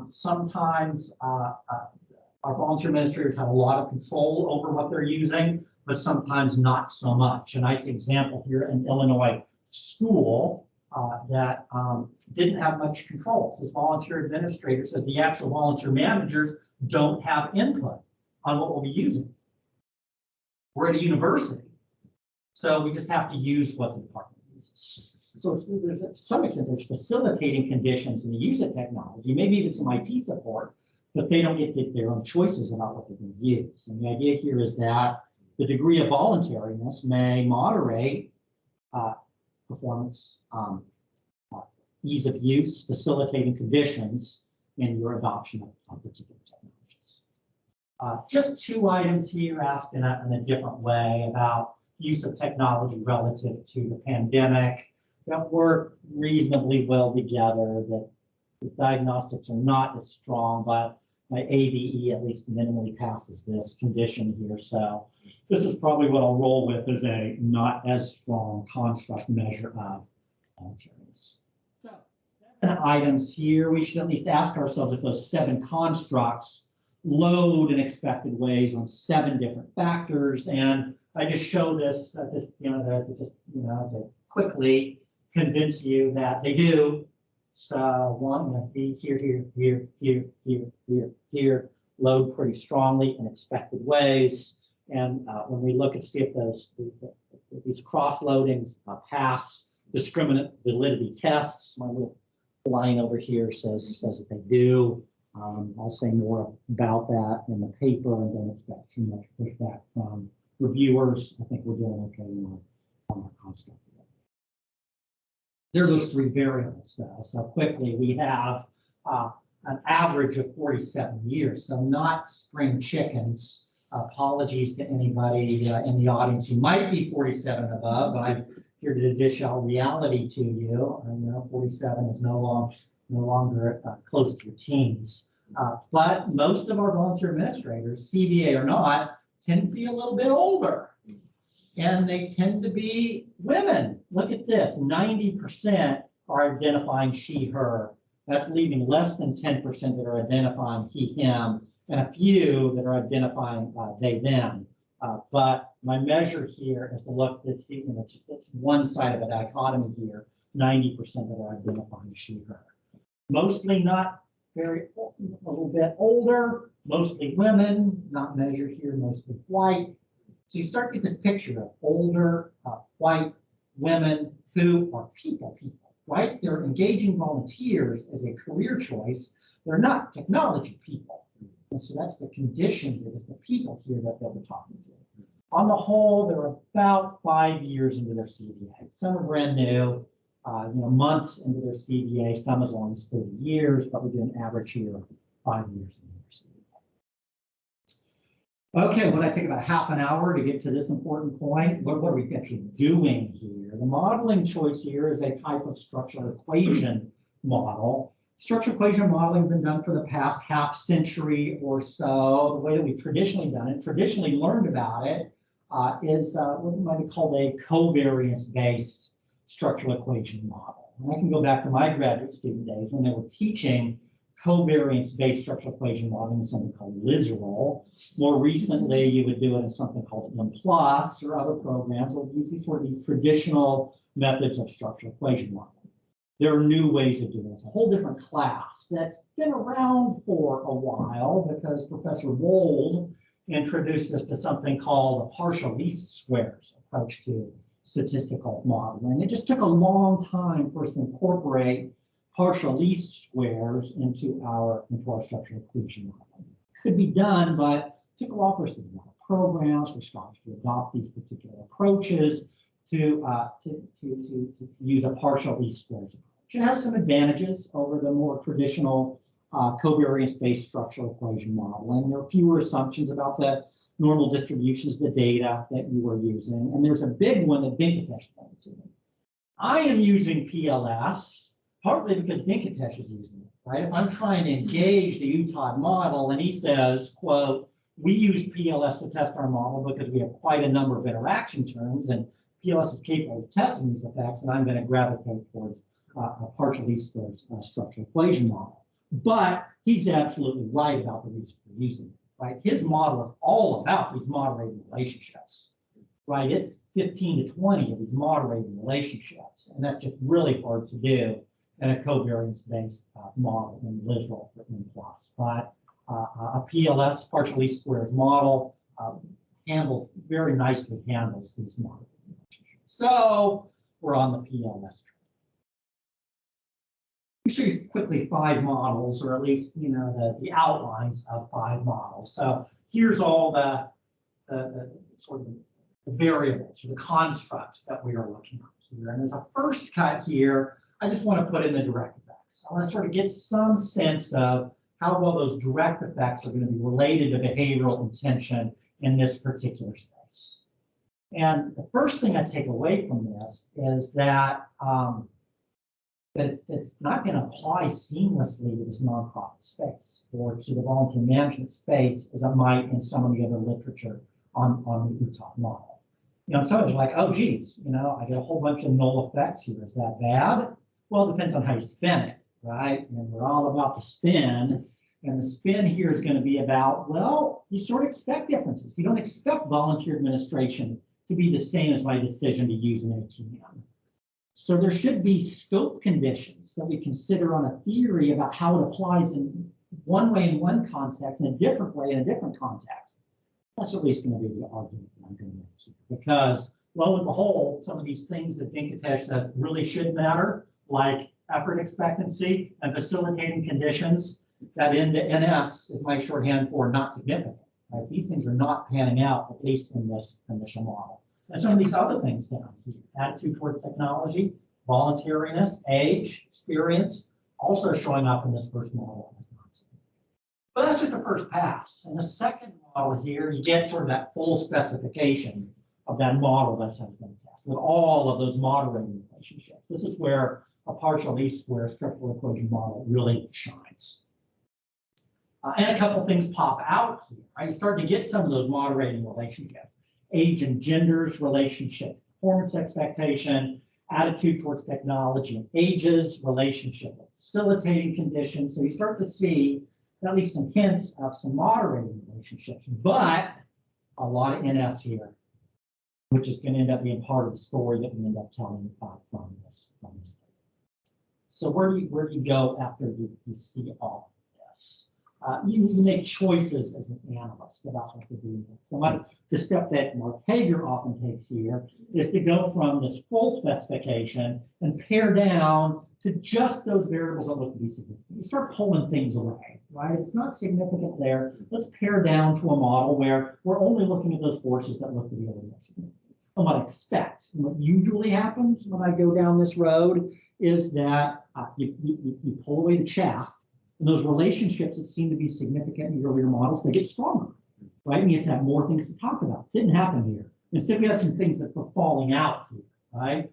Sometimes our volunteer administrators have a lot of control over what they're using, but sometimes not so much. A nice example here in Illinois school that didn't have much control. So this volunteer administrator says the actual volunteer managers don't have input on what we'll be using. We're at a university, so we just have to use what the department uses. So there's, to some extent, there's facilitating conditions in the use of technology, maybe even some IT support, but they don't get their own choices about what they're going to use. And the idea here is that the degree of voluntariness may moderate performance, ease of use, facilitating conditions in your adoption of particular technologies. Just 2 items here asked in a different way about use of technology relative to the pandemic that work reasonably well together, that the diagnostics are not as strong, but my ABE at least minimally passes this condition here. So this is probably what I'll roll with as a not as strong construct measure of voluntariness. So 7 items here. We should at least ask ourselves if those 7 constructs load in expected ways on 7 different factors. And I just show this, to quickly convince you that they do. So one, be here, load pretty strongly in expected ways. And when we look and see if these cross loadings pass discriminant validity tests, my little line over here says that they do. I'll say more about that in the paper and don't expect too much pushback from reviewers. I think we're doing okay on our construct. There are those 3 variables though. So quickly we have an average of 47 years. So not spring chickens. Apologies to anybody in the audience who might be 47 and above, but I'm here to dish out reality to you. I know 47 is no longer close to your teens. But most of our volunteer administrators, CVA or not, tend to be a little bit older. And they tend to be women. Look at this, 90% are identifying she, her. That's leaving less than 10% that are identifying he, him, and a few that are identifying they, them. But my measure here is to look, it's one side of a dichotomy here, 90% that are identifying she, her. Mostly not a little bit older, mostly women, not measured here, mostly white. So you start to get this picture of older, white women who are people, right? They're engaging volunteers as a career choice. They're not technology people. And so that's the condition here, the people here that we're talking to. On the whole, they're about 5 years into their CVA. Some are brand new, months into their CVA, some as long as 30 years, but we do an average here of 5 years into their CVA. Okay, well, I take about half an hour to get to this important point. What are we actually doing here? The modeling choice here is a type of structural equation model. Structural equation modeling has been done for the past half century or so. The way that we've traditionally done it, traditionally learned about it, is what might be called a covariance-based structural equation model. And I can go back to my graduate student days when they were teaching covariance-based structural equation modeling in something called Lizerol. More recently, you would do it in something called M+ or other programs that use these sort of these traditional methods of structural equation modeling. There are new ways of doing it. It's a whole different class that's been around for a while because Professor Wold introduced us to something called a partial least squares approach to statistical modeling. It just took a long time for us to incorporate partial least squares into our structural equation model. Could be done, but it took a while for us to develop programs for scholars to adopt these particular approaches to use a partial least squares approach. It has some advantages over the more traditional covariance-based structural equation modeling. There are fewer assumptions about the normal distributions of the data that you were using. And there's a big one that Venkatesh pointed to. I am using PLS partly because Venkatesh is using it, right? If I'm trying to engage the UTOD model and he says, quote, we use PLS to test our model because we have quite a number of interaction terms and PLS is capable of testing these effects, and I'm going to gravitate towards a partial least squares structural equation model. But he's absolutely right about the reason for using it, right? His model is all about these moderating relationships, right? It's 15 to 20 of these moderating relationships, and that's just really hard to do in a covariance-based model in Literal or in Plus. But a PLS, partial least squares model, very nicely handles these model relationships. So we're on the PLS train. Let me show you quickly 5 models, or at least the outlines of 5 models. So here's all the sort of the variables or the constructs that we are looking at here. And as a first cut here, I just want to put in the direct effects. I want to sort of get some sense of how well those direct effects are going to be related to behavioral intention in this particular space. And the first thing I take away from this is that, it's not going to apply seamlessly to this nonprofit space or to the volunteer management space as it might in some of the other literature on the UTOD model. Some are like, oh, geez, I get a whole bunch of null effects here. Is that bad? Well, it depends on how you spin it, right? And we're all about the spin. And the spin here is going to be about, well, you sort of expect differences. You don't expect volunteer administration to be the same as my decision to use an ATM. So there should be scope conditions that we consider on a theory about how it applies in one way in one context and a different way in a different context. That's at least going to be the argument that I'm going to make here. Because, lo and behold, some of these things that Venkatesh says really should matter, like effort expectancy and facilitating conditions, that N to NS is my shorthand for not significant. Right? These things are not panning out, at least in this initial model. And some of these other things down here, attitude towards technology, voluntariness, age, experience, also showing up in this first model as not significant. But that's just the first pass. In the second model here, you get sort of that full specification of that model that's going to test with all of those moderating relationships. This is where a partial least square structural equation model really shines. And a couple things pop out here, right? You start to get some of those moderating relationships. Age and genders relationship, performance expectation, attitude towards technology and ages, relationship with facilitating conditions. So you start to see at least some hints of some moderating relationships, but a lot of NS here, which is going to end up being part of the story that we end up telling from this. So where do you go after you see all of this? You make choices as an analyst about what to do next. So the step that Mark Hager often takes here is to go from this full specification and pare down to just those variables that look to be significant. You start pulling things away, right? It's not significant there. Let's pare down to a model where we're only looking at those forces that look to be a little significant. And what I expect, and what usually happens when I go down this road is that you pull away the chaff. And those relationships that seem to be significant in the earlier models, they get stronger, right? And you have more things to talk about. Didn't happen here. Instead, we have some things that were falling out here, right?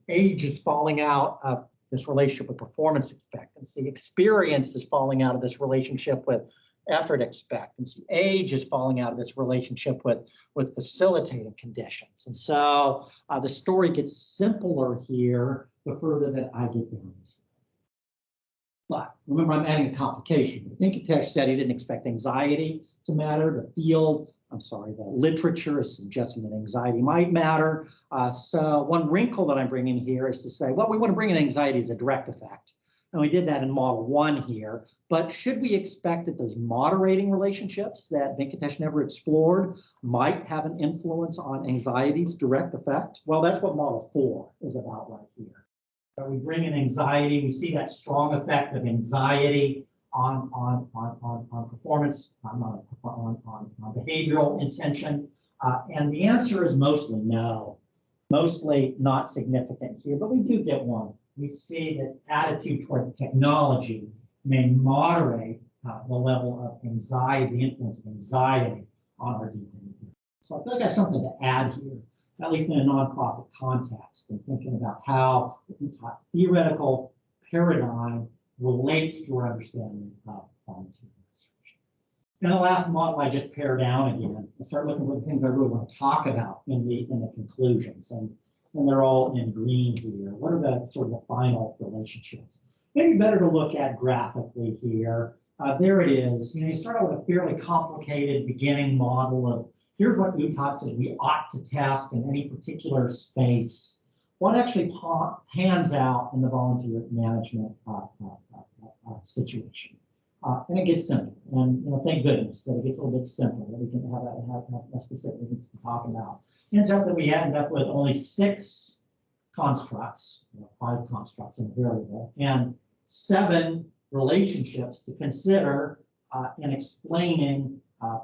Age is falling out of this relationship with performance expectancy. Experience is falling out of this relationship with effort expectancy. Age is falling out of this relationship with facilitating conditions. And so the story gets simpler here the further that I get down this. But remember, I'm adding a complication. Venkatesh said he didn't expect anxiety to matter. The literature is suggesting that anxiety might matter. So one wrinkle that I'm bringing here is to say, well, we want to bring in anxiety as a direct effect. And we did that in model 1 here. But should we expect that those moderating relationships that Venkatesh never explored might have an influence on anxiety's direct effect? Well, that's what model 4 is about right here. We bring in anxiety, we see that strong effect of anxiety on performance, on behavioral intention. And the answer is mostly no, mostly not significant here, but we do get one. We see that attitude toward technology may moderate the level of anxiety, the influence of anxiety on our behavior. So I feel like I have something to add here, at least in a nonprofit context, and thinking about how the theoretical paradigm relates to our understanding of volunteer administration. And the last model I just pare down again and start looking for the things I really want to talk about in the conclusions, and they're all in green here. What are the sort of the final relationships? Maybe better to look at graphically here. There it is. You start out with a fairly complicated beginning model of here's what UTOT says we ought to test in any particular space. What actually pans out in the volunteer management situation. And it gets simpler. And thank goodness that it gets a little bit simpler, that we can have specific things to talk about. Ends up that we end up with only 6 constructs, 5 constructs in a variable, and 7 relationships to consider in explaining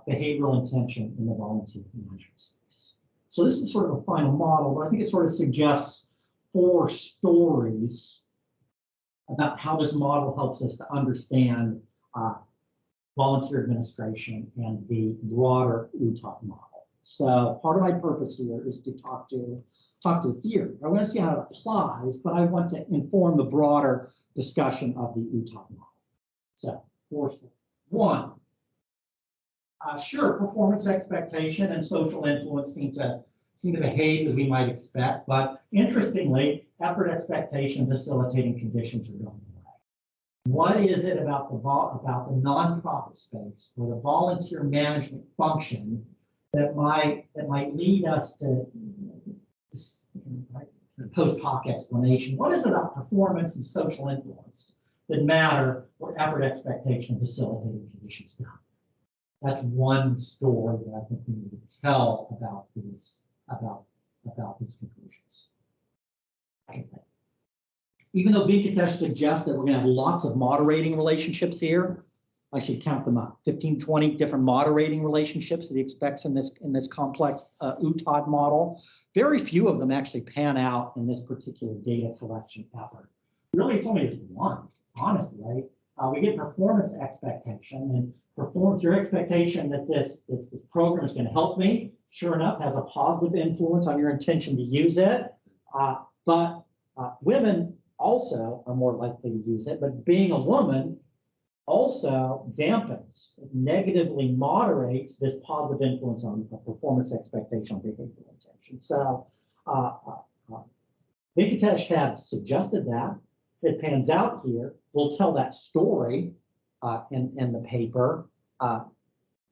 behavioral intention in the volunteer management space. So this is sort of a final model, but I think it sort of suggests 4 stories about how this model helps us to understand volunteer administration and the broader UTOT model. So part of my purpose here is to talk to theory. I want to see how it applies, but I want to inform the broader discussion of the UTOT model. So, 4 stories. 1. Sure, performance expectation and social influence seem to behave as we might expect, but interestingly, effort expectation facilitating conditions are going away. What is it about the nonprofit space or the volunteer management function that might lead us to post hoc explanation? What is it about performance and social influence that matter where effort expectation and facilitating conditions don't? That's one story that I think we need to tell about these conclusions. Even though Venkatesh suggests that we're going to have lots of moderating relationships here, I should count them up. 15, 20 different moderating relationships that he expects in this complex UTOD model. Very few of them actually pan out in this particular data collection effort. Really, it's only just one, honestly. Right? We get performance expectation, and your expectation that this program is going to help me, sure enough, has a positive influence on your intention to use it. But women also are more likely to use it, but being a woman also dampens, negatively moderates this positive influence on the performance expectation on behavioral intention. So Venkatesh had suggested that. It pans out here. We'll tell that story in the paper,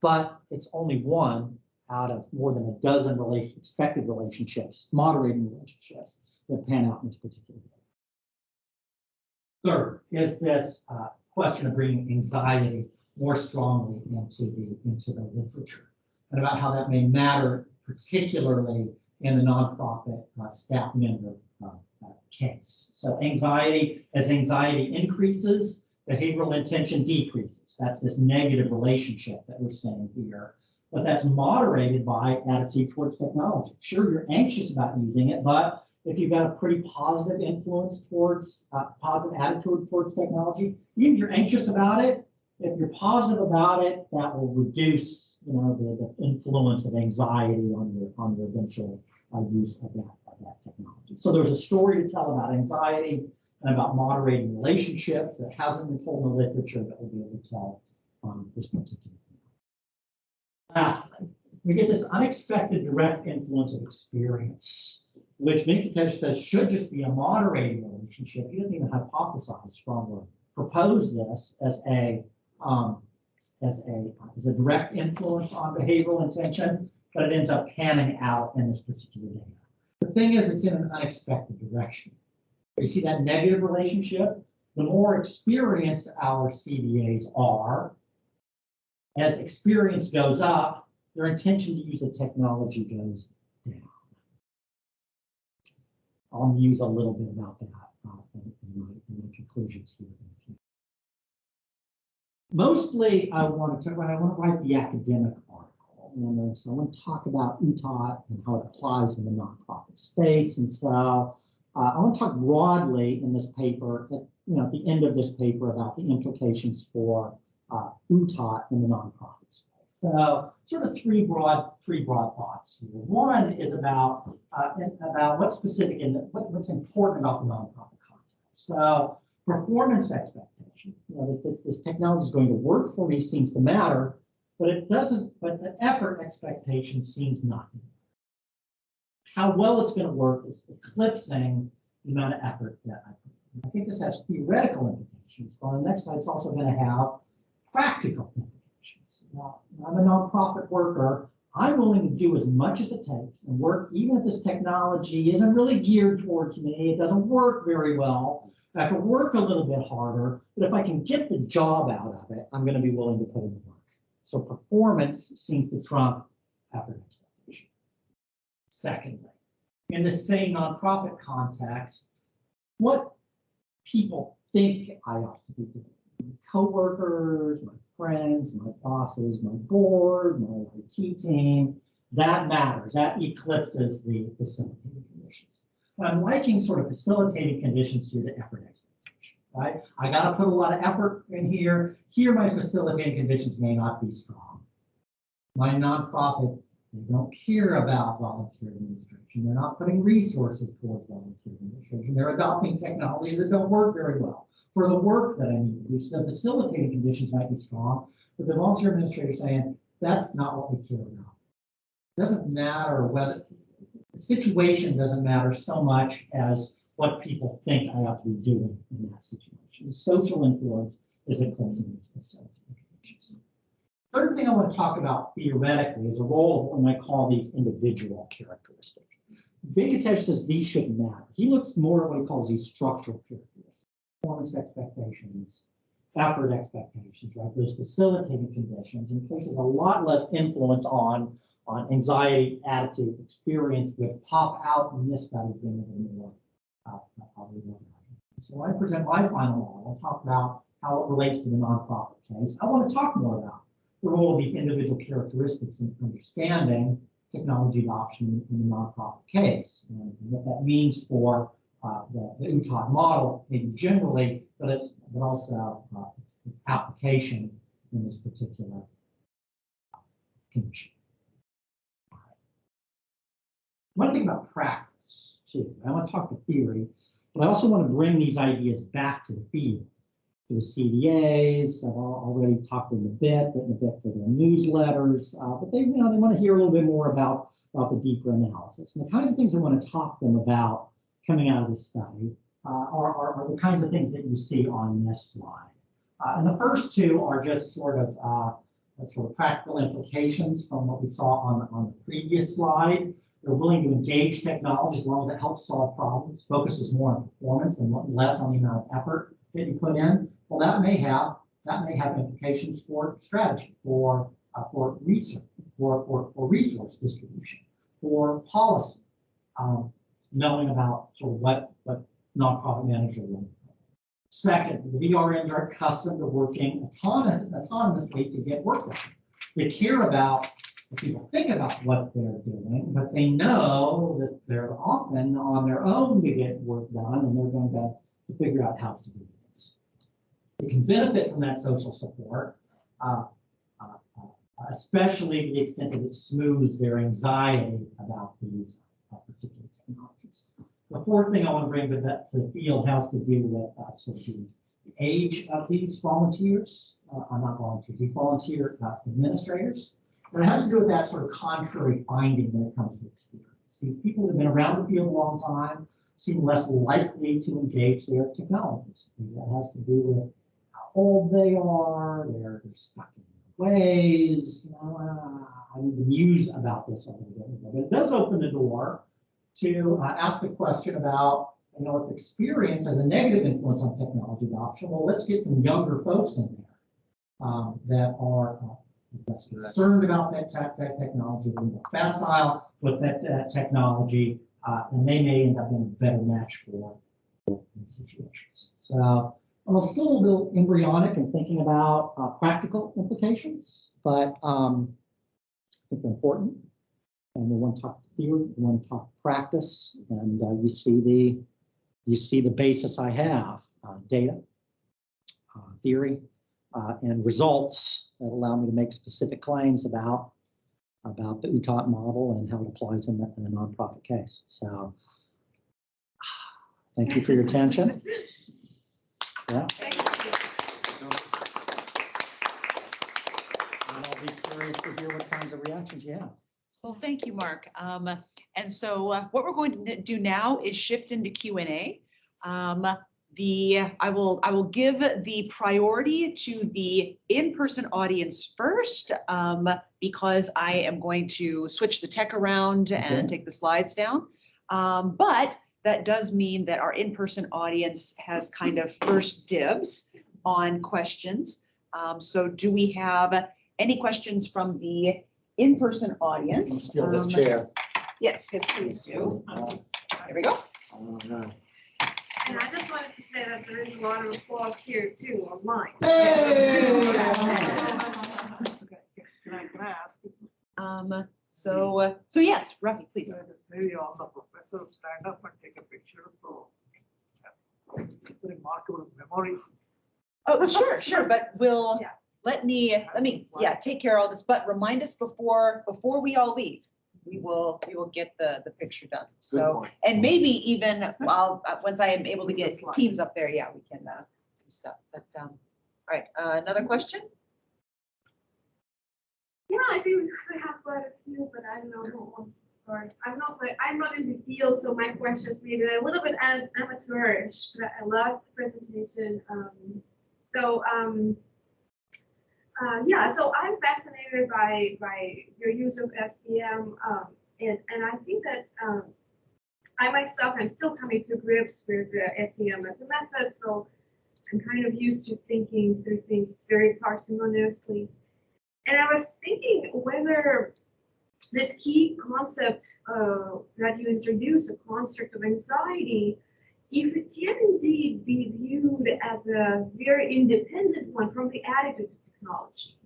but it's only one out of more than a dozen expected relationships, moderating relationships that pan out in this particular way. Third is this question of bringing anxiety more strongly into the literature, and about how that may matter, particularly in the nonprofit staff member case. So as anxiety increases, behavioral intention decreases. That's this negative relationship that we're saying here. But that's moderated by attitude towards technology. Sure, you're anxious about using it, but if you've got a pretty positive influence towards, positive attitude towards technology, even if you're anxious about it, if you're positive about it, that will reduce, the influence of anxiety on your eventual use of that technology. So there's a story to tell about anxiety and about moderating relationships that hasn't been told in the literature that we'll be able to tell on this particular thing. Lastly, we get this unexpected direct influence of experience, which Venkatesh says should just be a moderating relationship. He doesn't even hypothesize strongly, propose this as a direct influence on behavioral intention, but it ends up panning out in this particular data. The thing is, it's in an unexpected direction. You see that negative relationship? The more experienced our CVAs are, as experience goes up, their intention to use the technology goes down. I'll muse a little bit about that in my conclusions here. Mostly, I want to write the academic article, and so I want to talk about UTOT and how it applies in the nonprofit space. And so I want to talk broadly in this paper, at the end of this paper, about the implications for UTAT in the nonprofit space. So sort of three broad thoughts here. One is about what's specific in what's important about the nonprofit context. So performance expectation. You know, that this technology is going to work for me seems to matter, but it doesn't. But the effort expectation seems not to matter. How well it's going to work is eclipsing the amount of effort that I put in. I think this has theoretical implications. On the next slide, it's also going to have practical implications. Now, I'm a nonprofit worker. I'm willing to do as much as it takes and work, even if this technology isn't really geared towards me. It doesn't work very well. I have to work a little bit harder, but if I can get the job out of it, I'm going to be willing to put in the work. So performance seems to trump effort expectation. Secondly, in the same nonprofit context, what people think I ought to be doing. My coworkers, my friends, my bosses, my board, my IT team, that matters. That eclipses the facilitating conditions. I'm liking sort of facilitating conditions here to effort expectation, right? I got to put a lot of effort in here. Here, my facilitating conditions may not be strong. My nonprofit, they don't care about volunteer administration. They're not putting resources towards volunteer administration. They're adopting technologies that don't work very well for the work that I need to do. So the facilitating conditions might be strong, but the volunteer administrator is saying, that's not what we care about. It doesn't matter whether, the situation doesn't matter so much as what people think I ought to be doing in that situation. The social influence is eclipsing these facilitating conditions. Third thing I want to talk about theoretically is a role of what I call these individual characteristics. Vinkatesh says these shouldn't matter. He looks more at what he calls these structural characteristics. Performance expectations, effort expectations, right? Those facilitating conditions, and places a lot less influence on anxiety, attitude, experience would pop out in this study than in more. So I present my final model. I'll talk about how it relates to the nonprofit case. I want to talk more about the role of these individual characteristics in understanding technology adoption in the nonprofit case, and what that means for the UTAT model, maybe generally, but also its application in this particular condition. I want to think about practice too. I want to talk to theory, but I also want to bring these ideas back to the field. To the CDAs, I've already talked in a bit, written a bit for their newsletters, but they want to hear a little bit more about the deeper analysis. And the kinds of things I want to talk to them about coming out of this study are the kinds of things that you see on this slide. And the first two are just sort of practical implications from what we saw on the previous slide. They're willing to engage technology as long as it helps solve problems, focuses more on performance and less on the amount of effort that you put in. Well, that may have implications for strategy, for research, for resource distribution, for policy, knowing about sort of what nonprofit managers are doing. Second, the VRMs are accustomed to working autonomously to get work done. They care about what people think about what they're doing, but they know that they're often on their own to get work done, and they're going to figure out how to do this. They can benefit from that social support, especially to the extent that it smooths their anxiety about these particular technologies. The fourth thing I want to bring to the field has to do with sort of the age of these volunteers, not volunteers, these volunteer administrators. And it has to do with that sort of contrary finding when it comes to experience. These people that have been around the field a long time seem less likely to engage their technologies. That has to do with how old they are, they're stuck in their ways. I need to muse about this a little bit. But it does open the door to ask a question about, if experience has a negative influence on technology adoption, well, let's get some younger folks in there that are less concerned about that technology, more facile with that technology, and they may end up in a better match for situations. So I'm still a little embryonic in thinking about practical implications, but I think they're important. And we want to talk theory, we want to talk practice, and you see the basis I have: data, theory, and results that allow me to make specific claims about the UTOT model and how it applies in the nonprofit case. So thank you for your attention. Yeah. And I'll be curious to hear what kinds of reactions you have. Well, thank you, Mark. And so what we're going to do now is shift into Q&A. I will give the priority to the in-person audience first, because I am going to switch the tech around and take the slides down. But that does mean that our in-person audience has kind of first dibs on questions. So do we have any questions from the in-person audience? Steal this chair. Yes, please do. There we go. And I just wanted to say that there is a lot of applause here too online. Hey! Can I ask? So yes, Rafi, please. Maybe all the professors stand up and take a picture. So it's remarkable memory. Oh, sure. But we'll Yeah. let me take care of all this. But remind us before we all leave. We will get the picture done. So and maybe even once I am able to get teams up there, we can do stuff. But all right, another question. Yeah, I think we have quite a few, but I don't know who wants to start. I'm not in the field, so my questions maybe a little bit amateurish, but I love the presentation. So I'm fascinated by your use of SCM, and I think that I myself am still coming to grips with SCM as a method, so I'm kind of used to thinking through things very parsimoniously. And I was thinking whether this key concept that you introduced, a construct of anxiety, if it can indeed be viewed as a very independent one from the attitude to technology.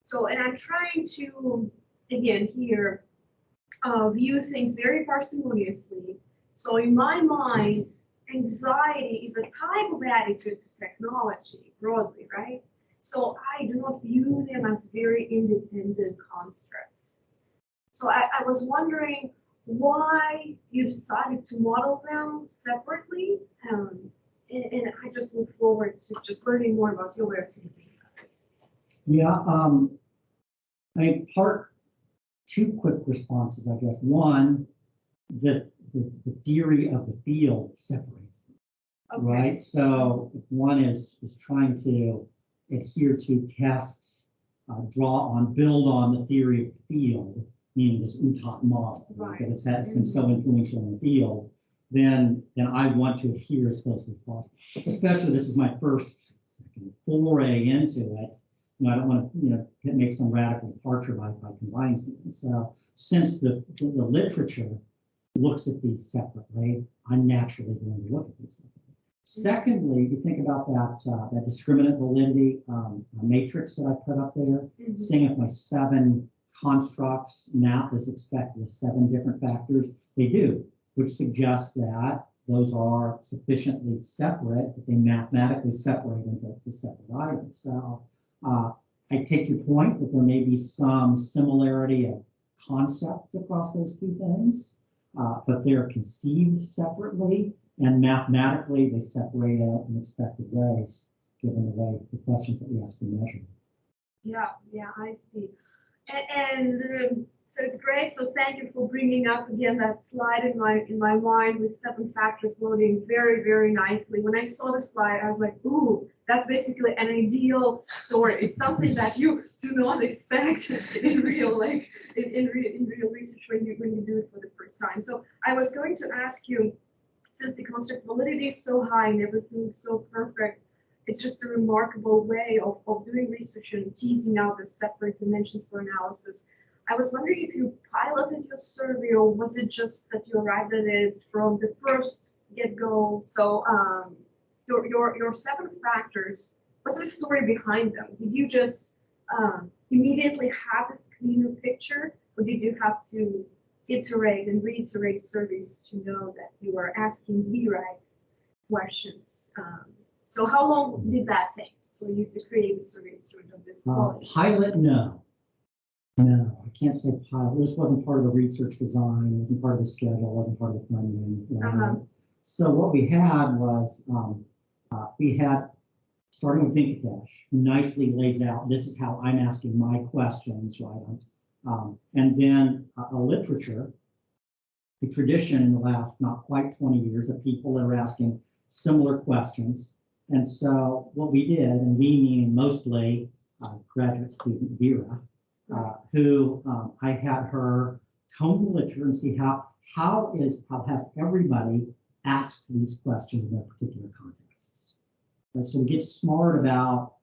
So, and I'm trying to, again, here, view things very parsimoniously. So in my mind, anxiety is a type of attitude to technology, broadly, right? So I do not view them as very independent constructs. So I was wondering why you decided to model them separately, and I just look forward to just learning more about your way of thinking. Yeah, I think two quick responses, I guess. One, the theory of the field separates them, Okay. right? So if one is trying to adhere to tests, build on the theory of the field, meaning this UTOT model, Right. that has been so influential in the field, then I want to adhere as closely as possible. Especially, this is my first foray into it. I don't want to make some radical departure by combining something. So since the literature looks at these separately, I'm naturally going to look at these separately. Secondly, you think about that discriminant validity matrix that I put up there, seeing if my 7 constructs map as expected with 7 different factors, they do, which suggests that those are sufficiently separate that they mathematically separate into separate items. So I take your point that there may be some similarity of concepts across those two things, but they're conceived separately, and mathematically they separate out in expected ways, given the way the questions that we ask to measure. Yeah, I see. And so it's great. So thank you for bringing up again that slide in my mind with 7 factors loading very, very nicely. When I saw the slide, I was like, ooh, that's basically an ideal story. It's something that you do not expect in real real research when you do it for the first time. So I was going to ask you, since the construct validity is so high and everything is so perfect, it's just a remarkable way of doing research and teasing out the separate dimensions for analysis. I was wondering if you piloted your survey, or was it just that you arrived at it from the first get-go? So your 7 factors, what's the story behind them? Did you just immediately have this cleaner picture, or did you have to iterate and reiterate surveys to know that you were asking the right questions? So how long did that take? for you to create a survey instrument of this quality? Pilot, no. No, I can't say pilot. This wasn't part of the research design, wasn't part of the schedule, wasn't part of the funding. So what we had was, starting with Venkatesh, who nicely lays out, this is how I'm asking my questions, right? And then a literature, the tradition in the last not quite 20 years of people that are asking similar questions. And so what we did, and we meaning mostly graduate student Vera, who I had her comb the literature and see how has everybody asked these questions in their particular contexts. Right? So we get smart about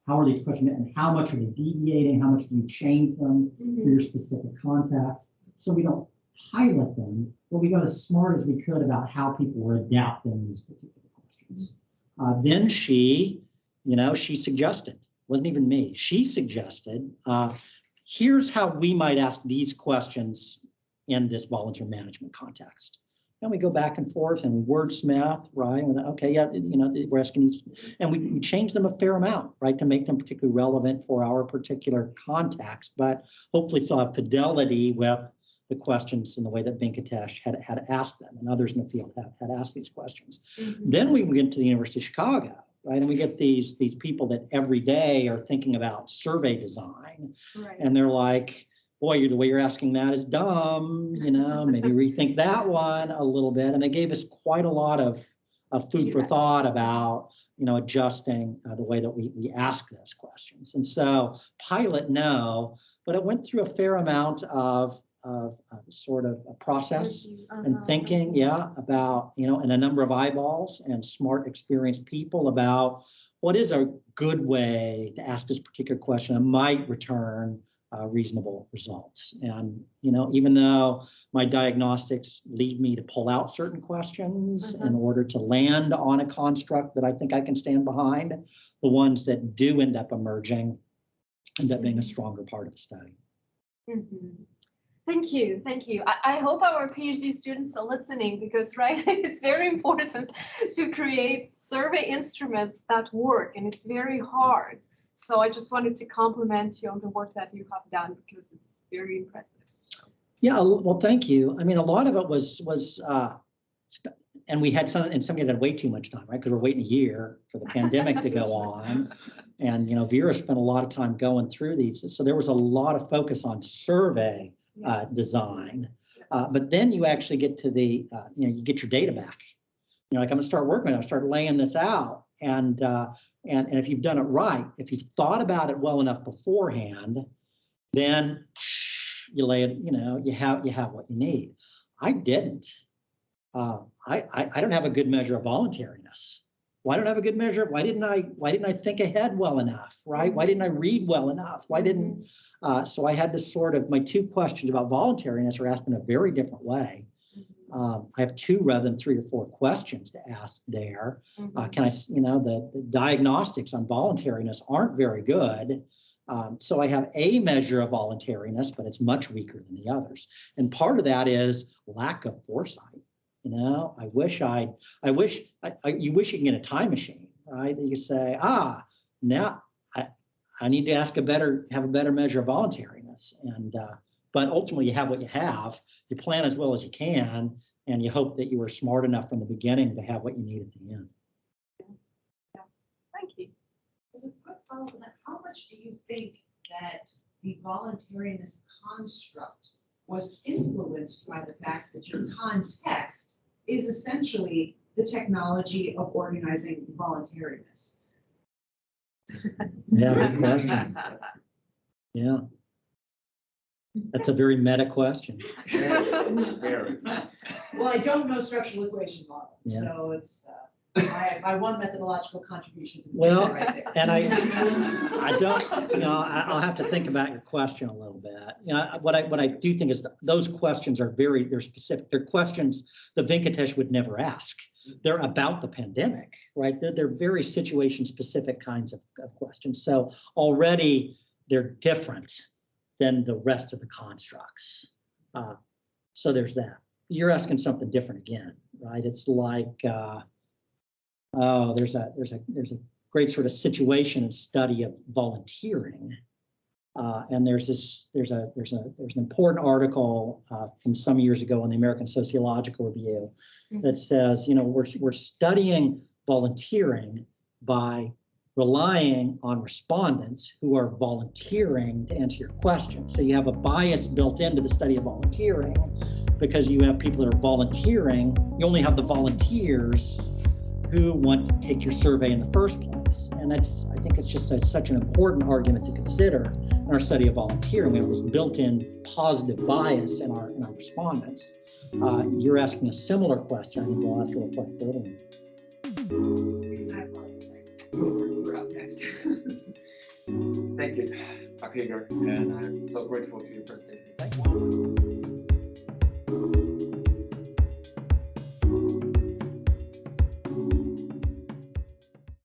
how are these questions and how much are they deviating, how much do you change them for your specific context. So we don't pilot them, but we got as smart as we could about how people were adapting these particular questions. Then she suggested, wasn't even me, she suggested, here's how we might ask these questions in this volunteer management context. And we go back and forth and we wordsmith, right? And, okay, yeah, we're asking these, and we change them a fair amount, right, to make them particularly relevant for our particular context, but hopefully still have fidelity with the questions in the way that Venkatesh had asked them, and others in the field had asked these questions. Then we get to the University of Chicago, right? And we get these people that every day are thinking about survey design, and they're like, boy, the way you're asking that is dumb, maybe rethink that one a little bit. And they gave us quite a lot of food for thought about, adjusting the way that we ask those questions. And so pilot, no, but it went through a fair amount of sort of a process and thinking, about, and a number of eyeballs and smart, experienced people about what is a good way to ask this particular question that might return reasonable results. And, even though my diagnostics lead me to pull out certain questions in order to land on a construct that I think I can stand behind, the ones that do end up emerging end up being a stronger part of the study. Thank you. I hope our PhD students are listening because, right, it's very important to create survey instruments that work, and it's very hard. So I just wanted to compliment you on the work that you have done because it's very impressive. Yeah, well, thank you. I mean, a lot of it was and we had somebody that had way too much time, right? Because we're waiting a year for the pandemic to go on. And, Vera spent a lot of time going through these. So there was a lot of focus on survey design. But then you actually get to the, you get your data back. Like I'm gonna start working on it, start laying this out. And if you've done it right, if you've thought about it well enough beforehand, then you lay it, you have what you need. I didn't. I don't have a good measure of voluntariness. Why don't I have a good measure? Why didn't I think ahead well enough, right? Why didn't I read well enough? Why didn't, so I had to sort of, my two questions about voluntariness are asked in a very different way. I have two rather than 3 or 4 questions to ask there. Can I, the diagnostics on voluntariness aren't very good. So I have a measure of voluntariness, but it's much weaker than the others. And part of that is lack of foresight. You wish you can get a time machine, right? That you say, now I need to have a better measure of voluntariness. And, but ultimately you have what you have, you plan as well as you can, and you hope that you were smart enough from the beginning to have what you need at the end. Yeah. Thank you. As a quick follow-up, how much do you think that the voluntariness construct was influenced by the fact that your context is essentially the technology of organizing voluntariness? Yeah, good question. Yeah. That's a very meta question. Very. Well, I don't know structural equation model, so it's my one methodological contribution. Well, right there. and I don't, I'll have to think about your question a little bit. What I do think is those questions are they're specific. They're questions that Venkatesh would never ask. They're about the pandemic, right? They're very situation specific kinds of questions. So already they're different than the rest of the constructs. So there's that. You're asking something different again, right? It's like, there's a great sort of situation and study of volunteering. And there's an important article from some years ago in the American Sociological Review that says, we're studying volunteering by relying on respondents who are volunteering to answer your question. So you have a bias built into the study of volunteering because you have people that are volunteering. You only have the volunteers who want to take your survey in the first place. And I think it's just such an important argument to consider in our study of volunteering. We have this built-in positive bias in our respondents. You're asking a similar question. I think we'll have to reflect further. We're up next. Thank you, Dr. Hager, and I'm so grateful for your presentation.